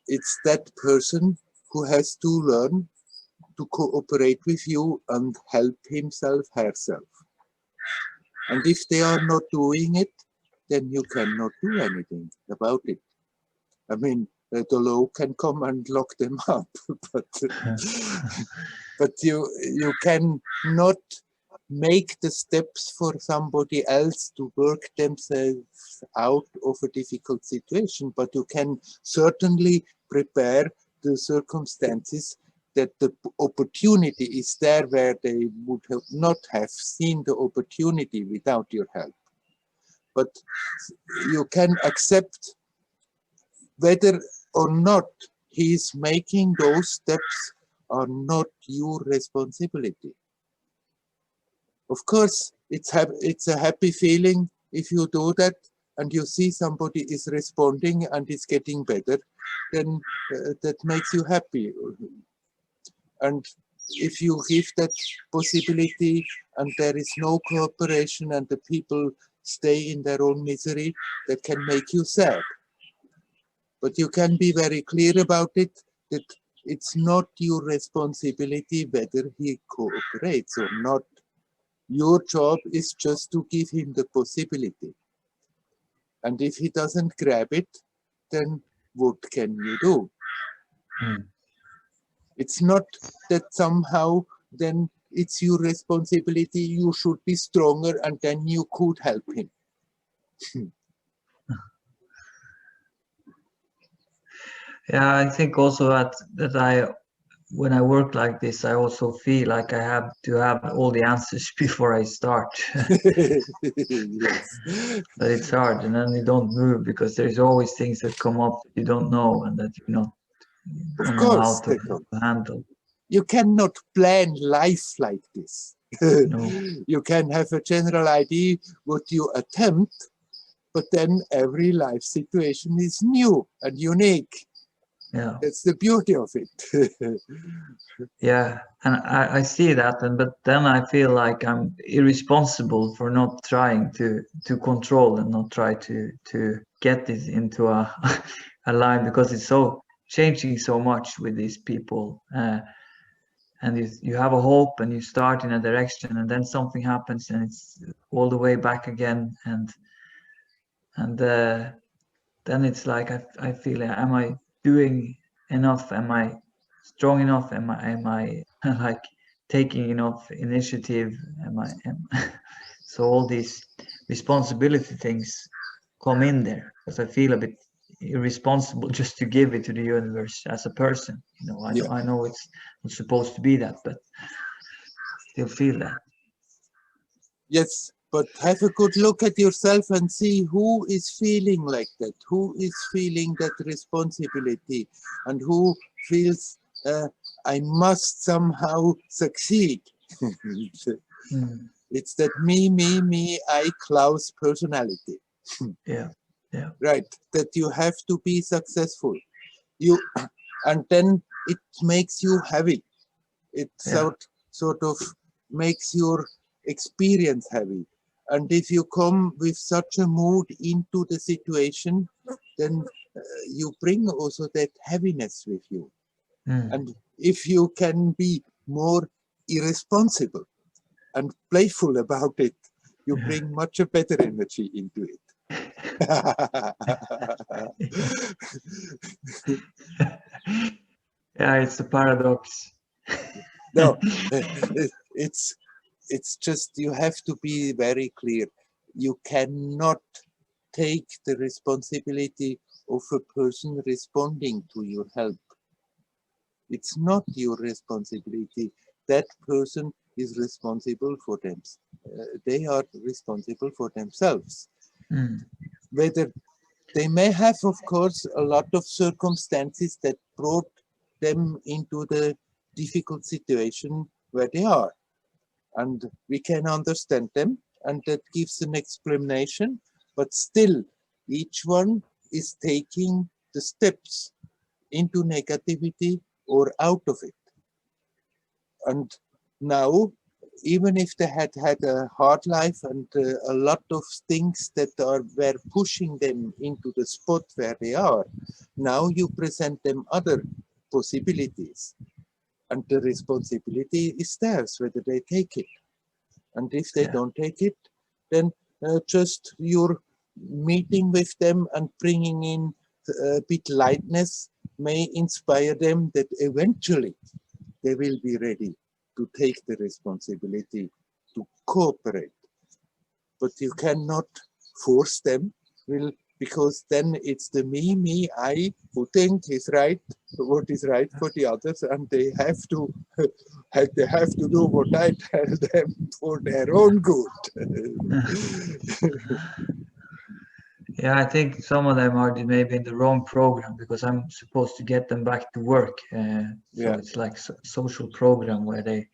it's that person who has to learn to cooperate with you and help himself, herself. And if they are not doing it, then you cannot do anything about it. I mean, the law can come and lock them up, but you can not make the steps for somebody else to work themselves out of a difficult situation, but you can certainly prepare the circumstances that the opportunity is there where they would have not have seen the opportunity without your help. But you can accept whether or not he is making those steps are not your responsibility. Of course, it's a happy feeling if you do that and you see somebody is responding and is getting better, then that makes you happy. And if you give that possibility and there is no cooperation and the people stay in their own misery, that can make you sad. But you can be very clear about it, that it's not your responsibility whether he cooperates or not. Your job is just to give him the possibility. And if he doesn't grab it, then what can you do? It's not that somehow then it's your responsibility, you should be stronger and then you could help him. Yeah, I think also that when I work like this, I also feel like I have to have all the answers before I start. Yes. But it's hard, and then you don't move because there's always things that come up that you don't know and that you don't know how to handle. You cannot plan life like this. No. You can have a general idea what you attempt, but then every life situation is new and unique. Yeah. That's the beauty of it. Yeah, and I see that, but then I feel like I'm irresponsible for not trying to control and not try to get this into a line, because it's so changing so much with these people, and you have a hope and you start in a direction and then something happens and it's all the way back again, and then it's like I feel, am I doing enough? Am I strong enough? Am I like taking enough initiative? So all these responsibility things come in there, because I feel a bit irresponsible just to give it to the universe as a person. I know it's not supposed to be that, but still feel that. Yes, but have a good look at yourself and see who is feeling like that, who is feeling that responsibility, and who feels I must somehow succeed. It's that me, I, Klaus personality. Yeah. Right, that you have to be successful. And then it makes you heavy. It sort of makes your experience heavy. And if you come with such a mood into the situation, then you bring also that heaviness with you. And if you can be more irresponsible and playful about it, you bring much a better energy into it. Yeah, it's a paradox. No, it's just you have to be very clear. You cannot take the responsibility of a person responding to your help. It's not your responsibility. That person is responsible for them. They are responsible for themselves. Whether they may have, of course, a lot of circumstances that brought them into the difficult situation where they are. And we can understand them, and that gives an explanation, but still each one is taking the steps into negativity or out of it. And now, even if they had a hard life and a lot of things that were pushing them into the spot where they are, now you present them other possibilities. And the responsibility is theirs, whether they take it. And if they don't take it, then just your meeting with them and bringing in a bit lightness may inspire them that eventually they will be ready to take the responsibility to cooperate. But you cannot force them, because then it's the me, I, who think is right, what is right for the others, and they have to do what I tell them for their own good. Yeah, I think some of them are maybe in the wrong program, because I'm supposed to get them back to work. So it's like a social program where they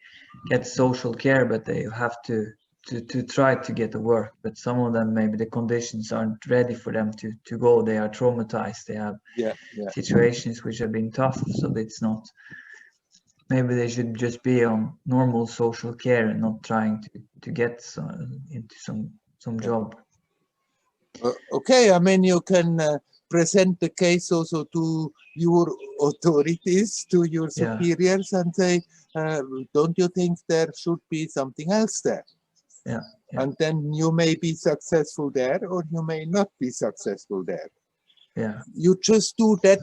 get social care, but they have to to try to get to work, but some of them, maybe the conditions aren't ready for them to go. They are traumatized. They have situations which have been tough, so it's not, maybe they should just be on normal social care and not trying to get into some job. Okay, I mean, you can present the case also to your authorities, to your superiors, and say, don't you think there should be something else there? Yeah. And then you may be successful there, or you may not be successful there. Yeah. You just do that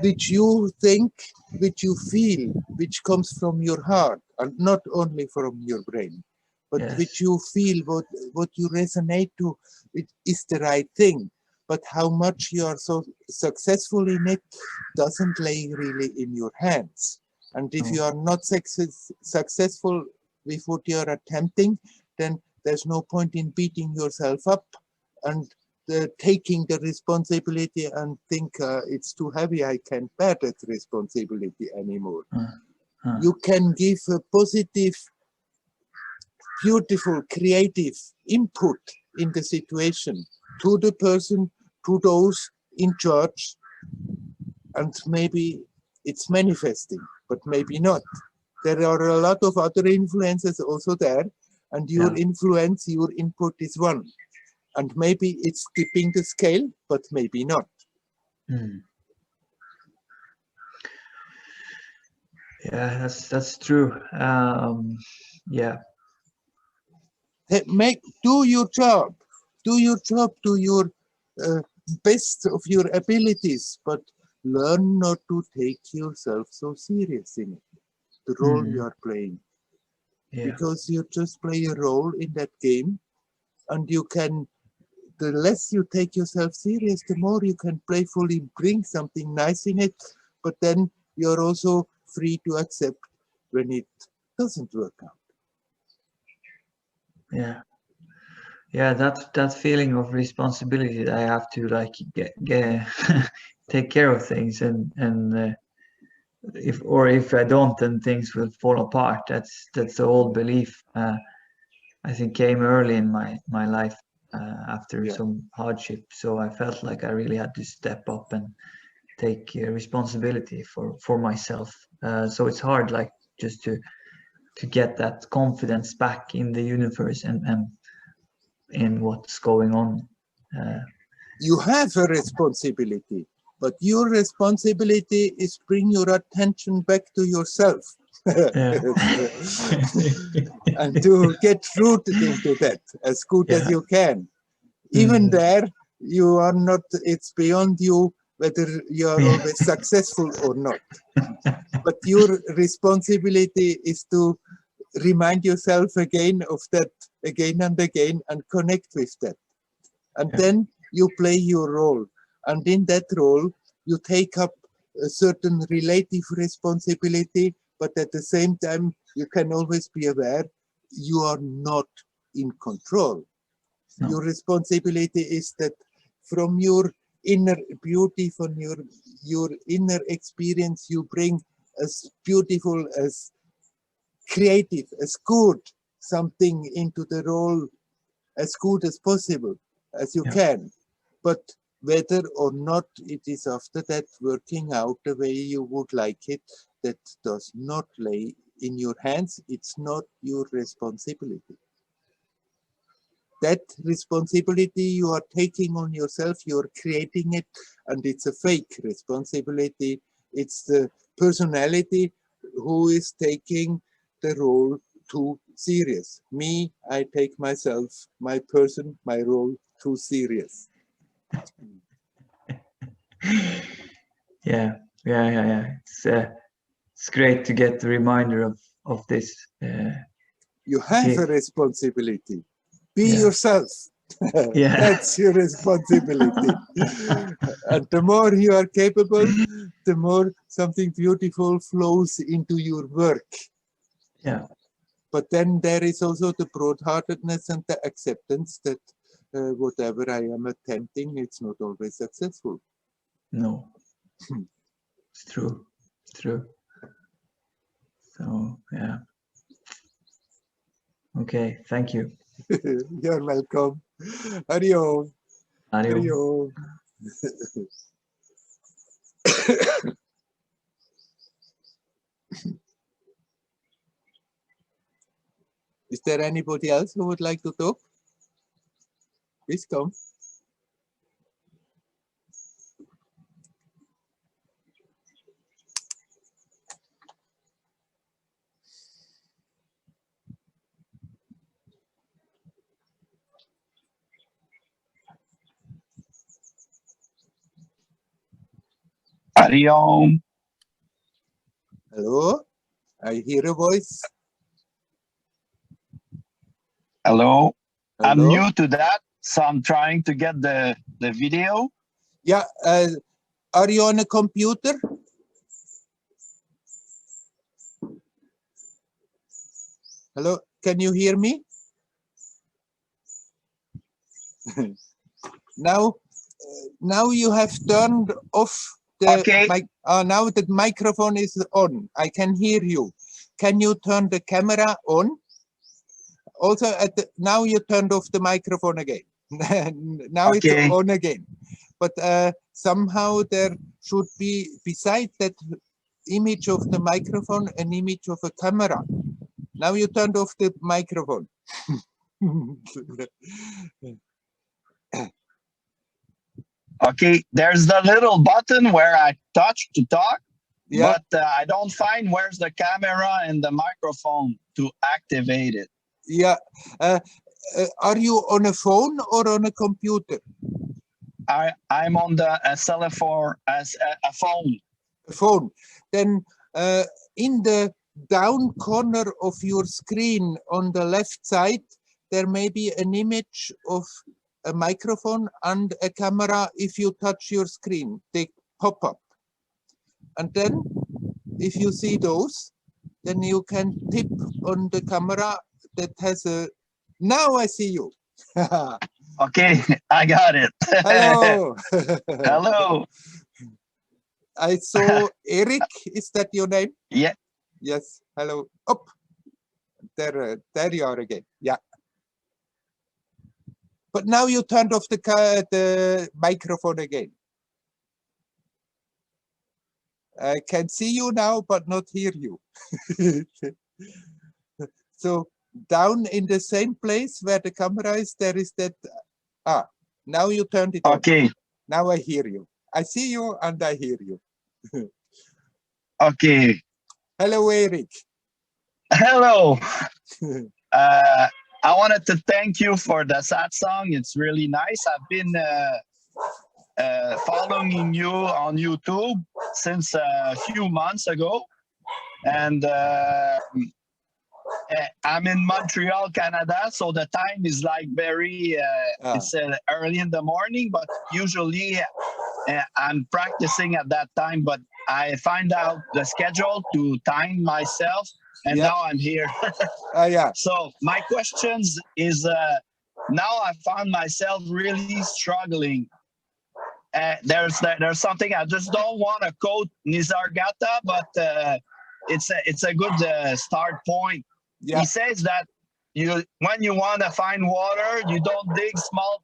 which you think, which you feel, which comes from your heart, and not only from your brain, but which you feel, what you resonate to, it is the right thing. But how much you are so successful in it doesn't lay really in your hands. And if you are not successful with what you are attempting, then there's no point in beating yourself up and taking the responsibility and think it's too heavy, I can't bear that responsibility anymore. You can give a positive, beautiful, creative input in the situation to the person, to those in charge, and maybe it's manifesting, but maybe not. There are a lot of other influences also there, and your influence, your input is one. And maybe it's tipping the scale, but maybe not. Yeah, that's true. Yeah. Do your job. Do your job to your best of your abilities, but learn not to take yourself so serious in it, the role you are playing. Because you just play a role in that game, and you can, the less you take yourself serious, the more you can playfully bring something nice in it, but then you're also free to accept when it doesn't work out. Yeah, that feeling of responsibility that I have to like get take care of things, and if I don't, then things will fall apart. That's the old belief. I think came early in my life after some hardship. So I felt like I really had to step up and take responsibility for myself. So it's hard, like, just to get that confidence back in the universe and in what's going on. You have a responsibility, but your responsibility is bring your attention back to yourself. And to get rooted into that as good as you can. Even there, you are not, it's beyond you whether you are always successful or not. But your responsibility is to remind yourself again of that again and again and connect with that. And then you play your role. And in that role, you take up a certain relative responsibility, but at the same time, you can always be aware you are not in control. Your responsibility is that from your inner beauty, from your inner experience, you bring as beautiful, as creative, as good something into the role as good as possible, as you can. But whether or not it is after that working out the way you would like it, that does not lay in your hands. It's not your responsibility. That responsibility you are taking on yourself, you're creating it, and it's a fake responsibility. It's the personality who is taking the role too serious. Me, I take myself, my person, my role too serious. Yeah. It's great to get the reminder of this. You have a responsibility. Be yourself. That's your responsibility. And the more you are capable, the more something beautiful flows into your work. But then there is also the broad-heartedness and the acceptance that whatever I am attempting, it's not always successful. No, it's true. It's true. So, yeah. Okay, thank you. You're welcome. Hari Om. Hari Hari Om. Om. Is there anybody else who would like to talk? Please come. Hari Om. Hello, I hear a voice. Hello. I'm Hello. new to that, so I'm trying to get the video. Yeah, are you on a computer? Hello, can you hear me? Now you have turned off the Okay. mic. Now the microphone is on. I can hear you. Can you turn the camera on? Also, now you turned off the microphone again. Now Okay. it's on again. But somehow there should be, beside that image of the microphone, an image of a camera. Now you turned off the microphone. Okay, there's the little button where I touch to talk, Yeah. but I don't find where's the camera and the microphone to activate it. Yeah. Are you on a phone or on a computer? I'm on the a phone. A phone. Then in the down corner of your screen on the left side, there may be an image of a microphone and a camera. If you touch your screen, they pop up. And then if you see those, then you can tip on the camera that has a, now I see you. Okay, I got it. Hello. Hello. I saw Eric. Is that your name? Yeah. Yes. Hello. Up. There you are again. Yeah. But now you turned off the microphone again. I can see you now, but not hear you. So down in the same place where the camera is, there is that. Now you turned it on. Okay. Now I hear you. I see you and I hear you. Okay. Hello, Eric. Hello. I wanted to thank you for the Satsang. It's really nice. I've been following you on YouTube since a few months ago. And I'm in Montreal, Canada. So the time is like very, it's early in the morning, but usually I'm practicing at that time. But I find out the schedule to time myself. And now I'm here. Yeah. So my questions is, now I found myself really struggling. There's something I just don't want to quote Nisargata, but it's a good start point. Yeah. He says that when you want to find water, you don't dig small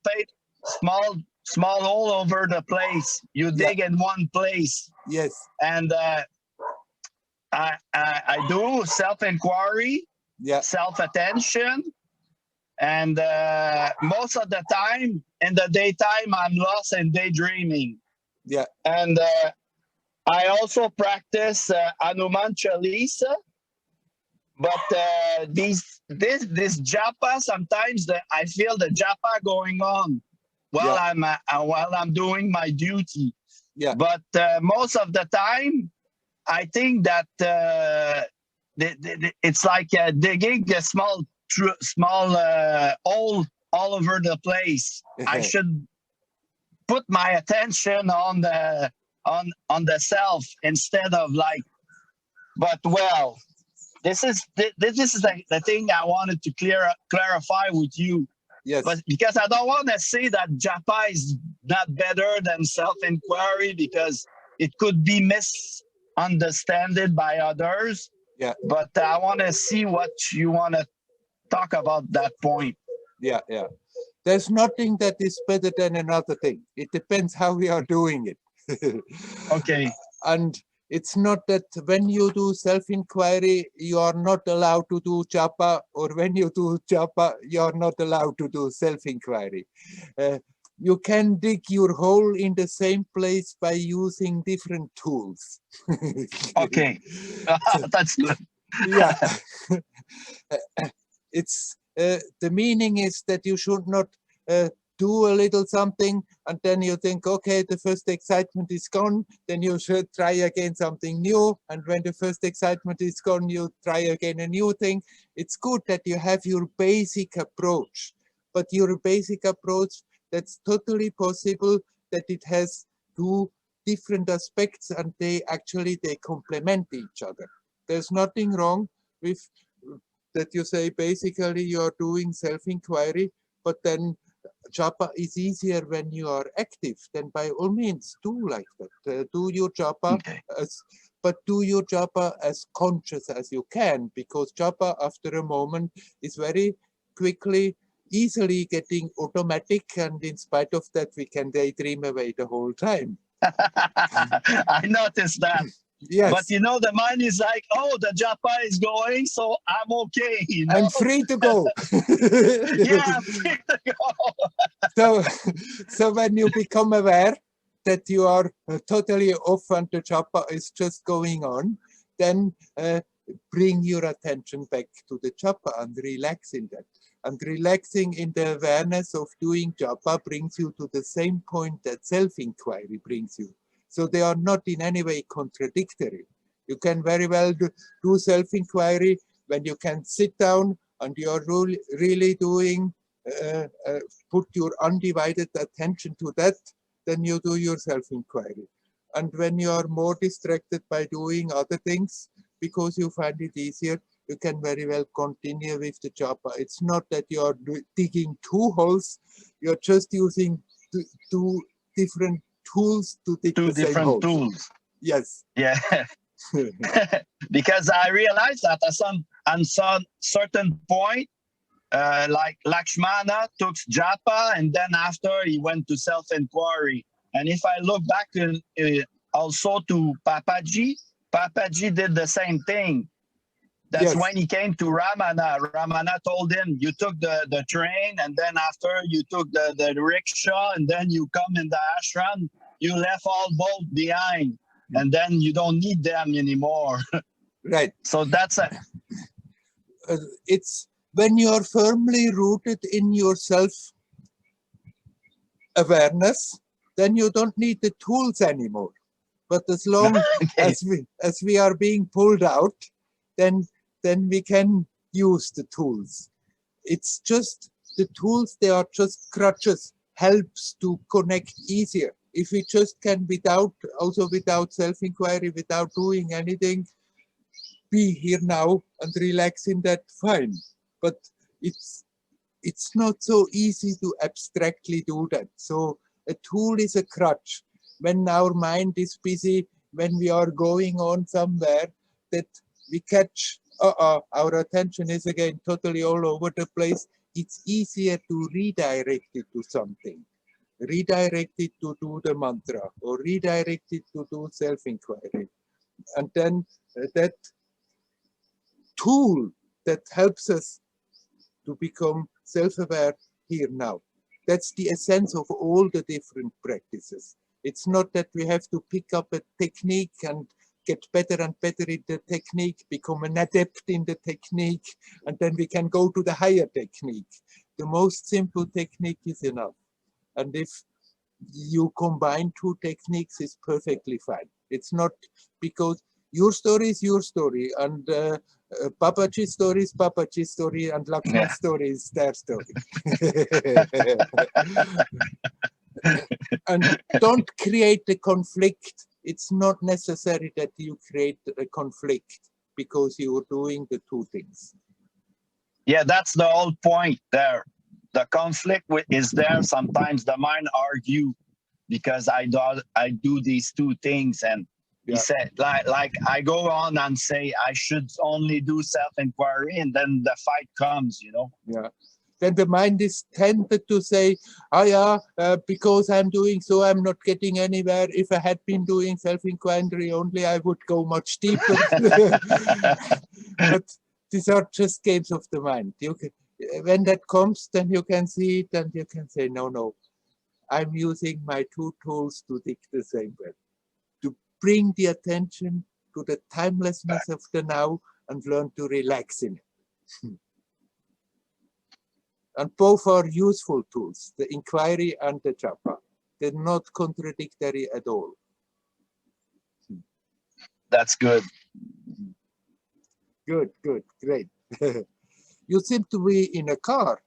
all over the place. You dig in one place. Yes. And I do self-inquiry, self-attention, and most of the time in the daytime I'm lost in daydreaming. Yeah. And I also practice Hanuman Chalisa, but this japa, sometimes I feel the japa going on while I'm doing my duty. Yeah. But most of the time, I think that it's like digging a small hole all over the place. I should put my attention on the self instead of like. But well, this is the thing I wanted to clarify with you. Yes. But because I don't want to say that japa is not better than self-inquiry, because it could be misunderstood by others. Yeah. But I want to see what you want to talk about that point. Yeah, yeah. There's nothing that is better than another thing. It depends how we are doing it. Okay. And it's not that when you do self-inquiry, you are not allowed to do japa, or when you do japa, you are not allowed to do self-inquiry. You can dig your hole in the same place by using different tools. Okay. That's good. Yeah. It's the meaning is that you should not do a little something and then you think, okay, the first excitement is gone, then you should try again something new, and when the first excitement is gone, you try again a new thing. It's good that you have your basic approach, but your basic approach, that's totally possible that it has two different aspects, and they complement each other. There's nothing wrong with that. You say basically you're doing self-inquiry, but then japa is easier when you are active. Then by all means do like that. Do your japa Okay. but do your japa as conscious as you can, because japa after a moment is very quickly, easily getting automatic, and in spite of that we can daydream away the whole time. I noticed that. Yes. But you know, the mind is like, oh, the japa is going, so I'm okay. You know? I'm free to go. Yeah, I'm free to go. So when you become aware that you are totally off and the japa is just going on, then bring your attention back to the japa and relax in that. And relaxing in the awareness of doing japa brings you to the same point that self-inquiry brings you. So they are not in any way contradictory. You can very well do self-inquiry when you can sit down and you're really doing, put your undivided attention to that, then you do your self-inquiry. And when you are more distracted by doing other things, because you find it easier, you can very well continue with the japa. It's not that you are digging two holes, you're just using two different tools to dig Two the same different hole. tools. Yes. Yeah. Because I realized that at some certain point, like Lakshmana took japa, and then after he went to self-inquiry. And if I look back also to Papaji did the same thing. That's Yes. when he came to Ramana. Ramana told him, you took the train, and then after you took the rickshaw, and then you come in the ashram, you left all both behind, and then you don't need them anymore. Right. So that's a... It's when you're firmly rooted in your self-awareness, then you don't need the tools anymore. But as long Okay. as we are being pulled out, then we can use the tools. It's just the tools, they are just crutches, helps to connect easier. If we just can without self-inquiry, without doing anything, be here now and relax in that, fine. But it's not so easy to abstractly do that. So a tool is a crutch. When our mind is busy, when we are going on somewhere, that we catch, our attention is again totally all over the place, it's easier to redirect it to something. Redirect it to do the mantra, or redirect it to do self-inquiry. And then that tool that helps us to become self-aware here now. That's the essence of all the different practices. It's not that we have to pick up a technique and get better and better in the technique, become an adept in the technique, and then we can go to the higher technique. The most simple technique is enough. And if you combine two techniques, it's perfectly fine. It's not because your story is your story, and Papaji's story is Papaji's story, and Lakshman's story is their story. And don't create a conflict. It's not necessary that you create a conflict because you're doing the two things. Yeah, that's the whole point there. The conflict is there. Sometimes the mind argue because I do these two things, and he said, like I go on and say I should only do self-inquiry, and then the fight comes, you know. Yeah. then the mind is tempted to say, oh yeah, because I'm doing so, I'm not getting anywhere. If I had been doing self-inquiry only, I would go much deeper. But these are just games of the mind. You can, when that comes, then you can see it and you can say, no, no, I'm using my two tools to dig the same well, to bring the attention to the timelessness of the now and learn to relax in it. And both are useful tools, the inquiry and the japa. They're not contradictory at all. That's good. Good, good, great. You seem to be in a car.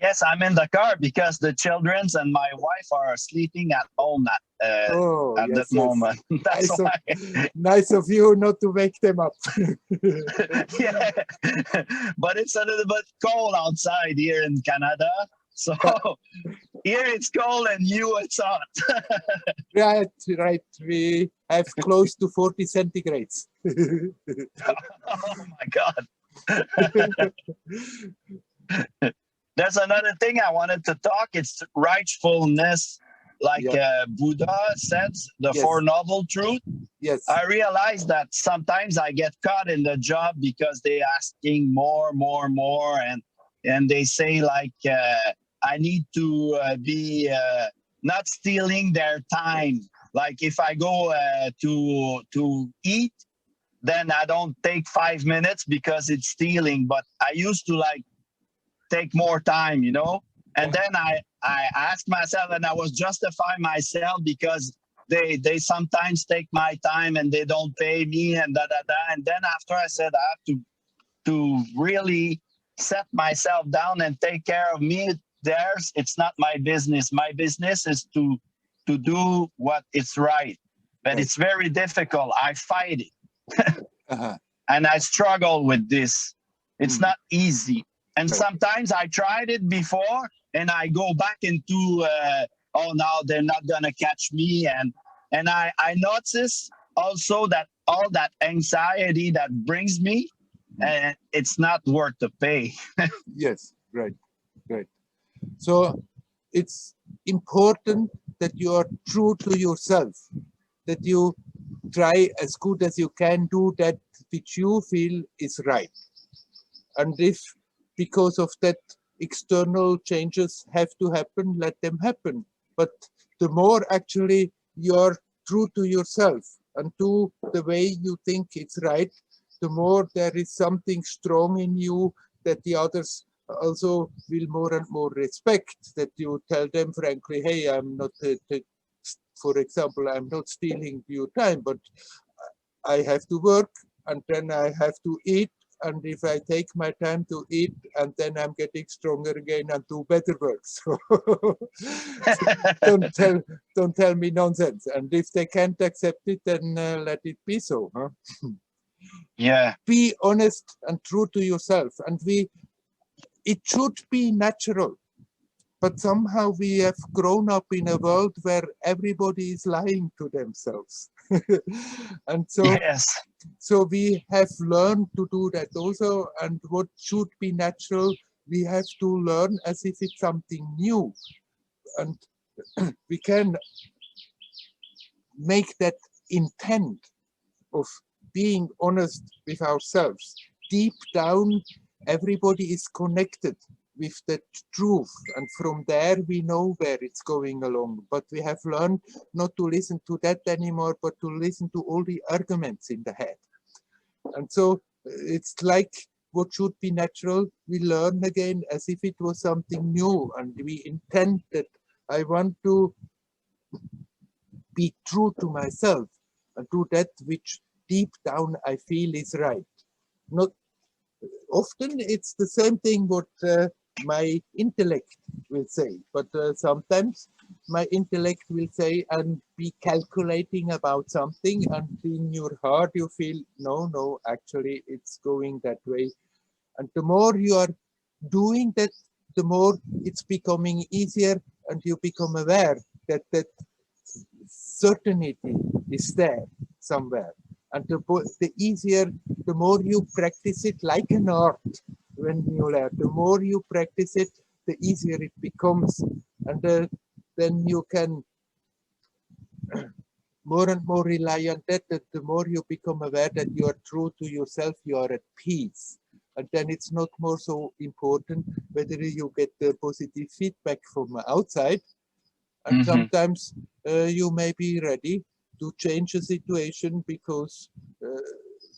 Yes, I'm in the car because the children and my wife are sleeping at home at that moment. That's nice why. Nice of you not to wake them up. Yeah, but it's a little bit cold outside here in Canada. So here it's cold and you it's hot. Right, right. We have close to 40 centigrades. Oh my God. There's another thing I wanted to talk. It's rightfulness, like Buddha says, the Yes. Four Noble Truth. Yes. I realize that sometimes I get caught in the job because they asking more, and they say like I need to be not stealing their time. Like if I go to eat, then I don't take 5 minutes because it's stealing. But I used to like take more time, you know. And then I asked myself, and I was justifying myself because they sometimes take my time and they don't pay me and da da da. And then after I said I have to really set myself down and take care of me. It's not my business. My business is to do what is right. But it's very difficult. I fight it. And I struggle with this. It's not easy. And sometimes I tried it before and I go back into, oh, now they're not going to catch me. And I notice also that all that anxiety that brings me, and it's not worth the pay. Yes, right, right. So it's important that you are true to yourself, that you try as good as you can do that which you feel is right. And if because of that external changes have to happen, let them happen. But the more actually you're true to yourself and do the way you think it's right, the more there is something strong in you that the others also will more and more respect, that you tell them frankly, hey, I'm not, for example, I'm not stealing your time, but I have to work and then I have to eat. And if I take my time to eat, and then I'm getting stronger again and do better work. So don't tell me nonsense. And if they can't accept it, then let it be so. Huh? Yeah. Be honest and true to yourself. And it should be natural. But somehow we have grown up in a world where everybody is lying to themselves. And so, yes. So we have learned to do that also. And what should be natural, we have to learn as if it's something new. And we can make that intent of being honest with ourselves. Deep down, everybody is connected with that truth, and from there we know where it's going along. But we have learned not to listen to that anymore, but to listen to all the arguments in the head. And so it's like what should be natural, we learn again as if it was something new, and we intend that I want to be true to myself and do that which deep down I feel is right. Not often it's the same thing what my intellect will say, but sometimes my intellect will say and be calculating about something, and in your heart you feel no, actually it's going that way. And the more you are doing that, the more it's becoming easier, and you become aware that that certainty is there somewhere. And the easier, the more you practice it like an art, when you learn. The more you practice it, the easier it becomes. And then you can more and more rely on that, that the more you become aware that you are true to yourself, you are at peace. And then it's not more so important whether you get the positive feedback from outside. And sometimes you may be ready to change a situation because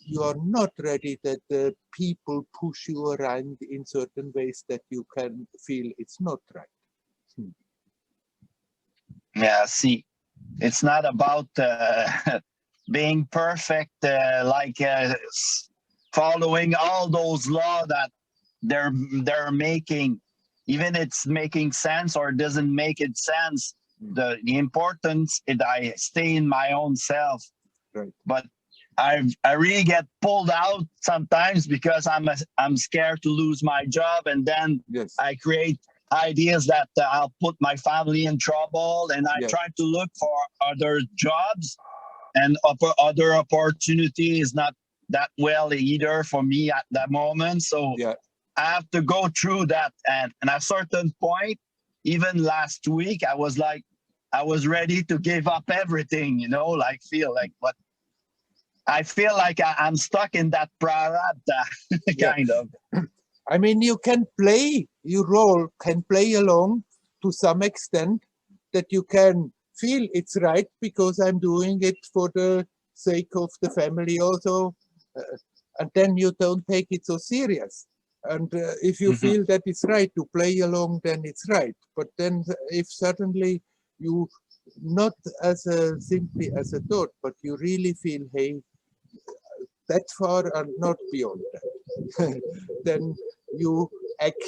you are not ready that the people push you around in certain ways that you can feel it's not right. Yeah, see, it's not about being perfect, following all those laws that they're making, even it's making sense or doesn't make it sense. The importance is I stay in my own self. Right. But I really get pulled out sometimes because I'm scared to lose my job, and then Yes. I create ideas that I'll put my family in trouble, and I try to look for other jobs and other opportunities, not that well either for me at that moment. So I have to go through that, and at a certain point, even last week, I was ready to give up everything, but I feel like I'm stuck in that prarabdha kind of. I mean, you can play your role, can play along to some extent, that you can feel it's right because I'm doing it for the sake of the family also. And then you don't take it so serious. And if you feel that it's right to play along, then it's right. But then if suddenly you, not as simply as a thought, but you really feel, hey, that far and not beyond that, then you act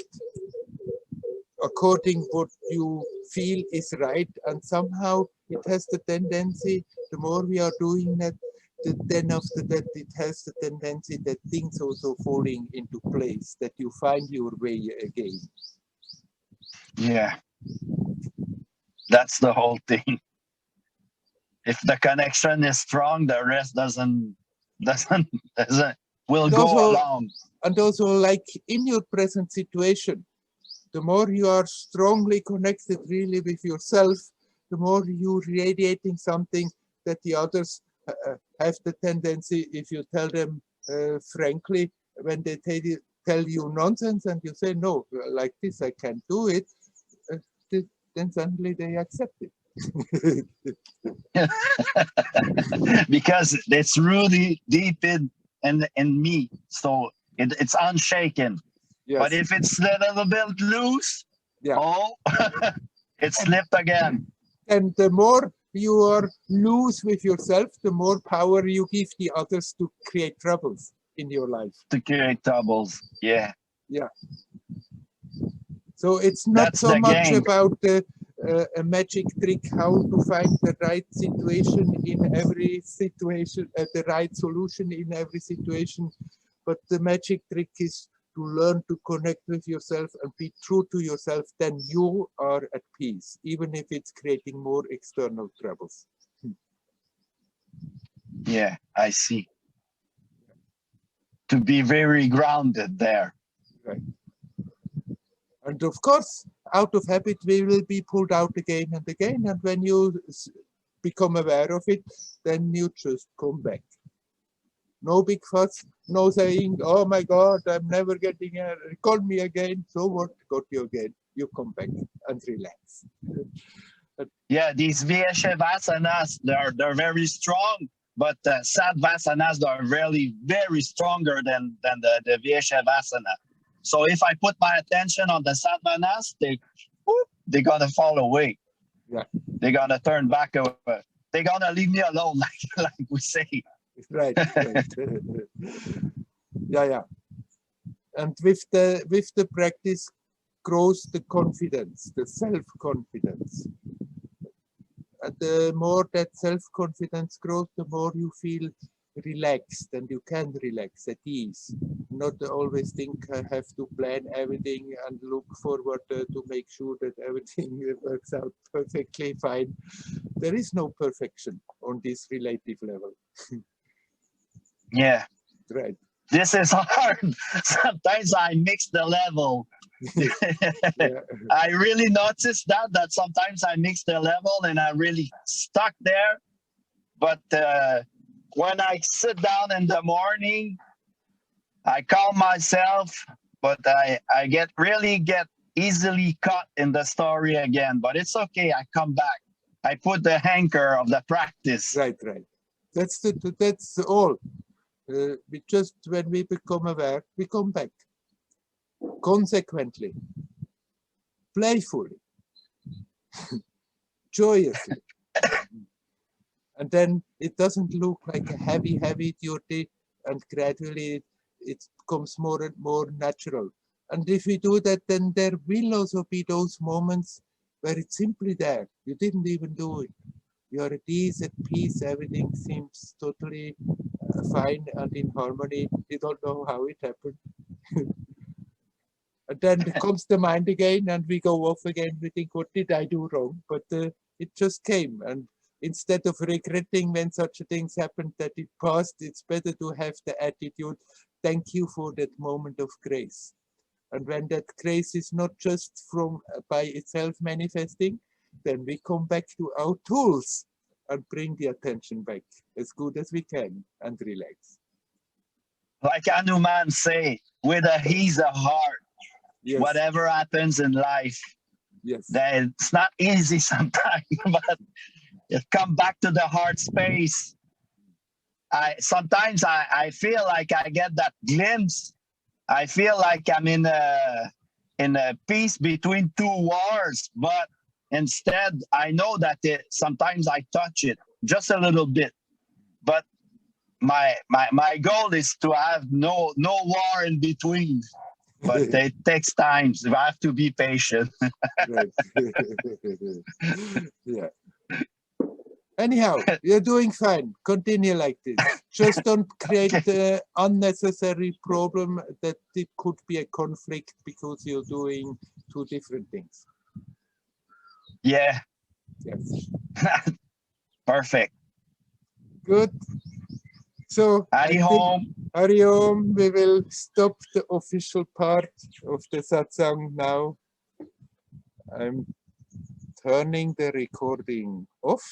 according what you feel is right, and somehow it has the tendency, the more we are doing that, then after that it has the tendency that things also falling into place, that you find your way again. Yeah, that's the whole thing. If the connection is strong, the rest will go along. And also, like in your present situation, the more you are strongly connected really with yourself, the more you radiating something that the others have the tendency, if you tell them frankly, when they tell you nonsense and you say, no, like this, I can't do it, then suddenly they accept it. Because it's really deep in me, so it's unshaken. Yes. But if it's a little bit loose, it slipped again. And the more you are loose with yourself, the more power you give the others to create troubles in your life. To create troubles, yeah. So it's not That's so much game. about a magic trick, how to find the right situation in every situation, the right solution in every situation. But the magic trick is to learn to connect with yourself and be true to yourself. Then you are at peace, even if it's creating more external troubles. Yeah, I see. To be very grounded there. Right. And of course, out of habit, we will be pulled out again and again. And when you become aware of it, then you just come back. No big fuss, no saying, oh my God, I'm never getting a, call me again. So what, got you again. You come back and relax. Yeah, these Vyeshavasanas, they're very strong, but Sadvasanas are really very stronger than the Vyeshavasana. So if I put my attention on the Sadvanas, they're gonna fall away. Yeah. They're gonna turn back away. They're gonna leave me alone, like we say. Right. Yeah. And with the practice grows the confidence, the self-confidence. And the more that self-confidence grows, the more you feel relaxed, and you can relax at ease. Not always think I have to plan everything and look forward to make sure that everything works out perfectly fine. There is no perfection on this relative level. Yeah. Right. this is hard. Sometimes I mix the level. Yeah. I really noticed that sometimes I mix the level and I really stuck there. But when I sit down in the morning, I calm myself, but I get easily caught in the story again. But it's okay. I come back. I put the anchor of the practice. Right. That's all. We just, when we become aware, we come back. Consequently, playfully, joyously. And then it doesn't look like a heavy duty, and gradually it becomes more and more natural. And if we do that, then there will also be those moments where it's simply there. You didn't even do it. You're at ease, at peace, everything seems totally fine and in harmony. You don't know how it happened. And then comes the mind again, and we go off again. We think, what did I do wrong? But it just came. And instead of regretting when such things happened that it passed, it's better to have the attitude, thank you for that moment of grace. And when that grace is not just from by itself manifesting, then we come back to our tools and bring the attention back as good as we can and relax. Like Hanuman say, with a ease of heart, Yes. whatever happens in life, Yes. that it's not easy sometimes, but you come back to the heart space. Sometimes I feel like I get that glimpse. I feel like I'm in a peace between two wars, but instead I know that sometimes I touch it just a little bit. But my goal is to have no war in between. But it takes time. So I have to be patient. Right. Yeah. Anyhow, you're doing fine. Continue like this. Just don't create the unnecessary problem that it could be a conflict because you're doing two different things. Yeah. Yes. Perfect. Good. So, Hari Om. Hari Om, we will stop the official part of the satsang now. I'm turning the recording off.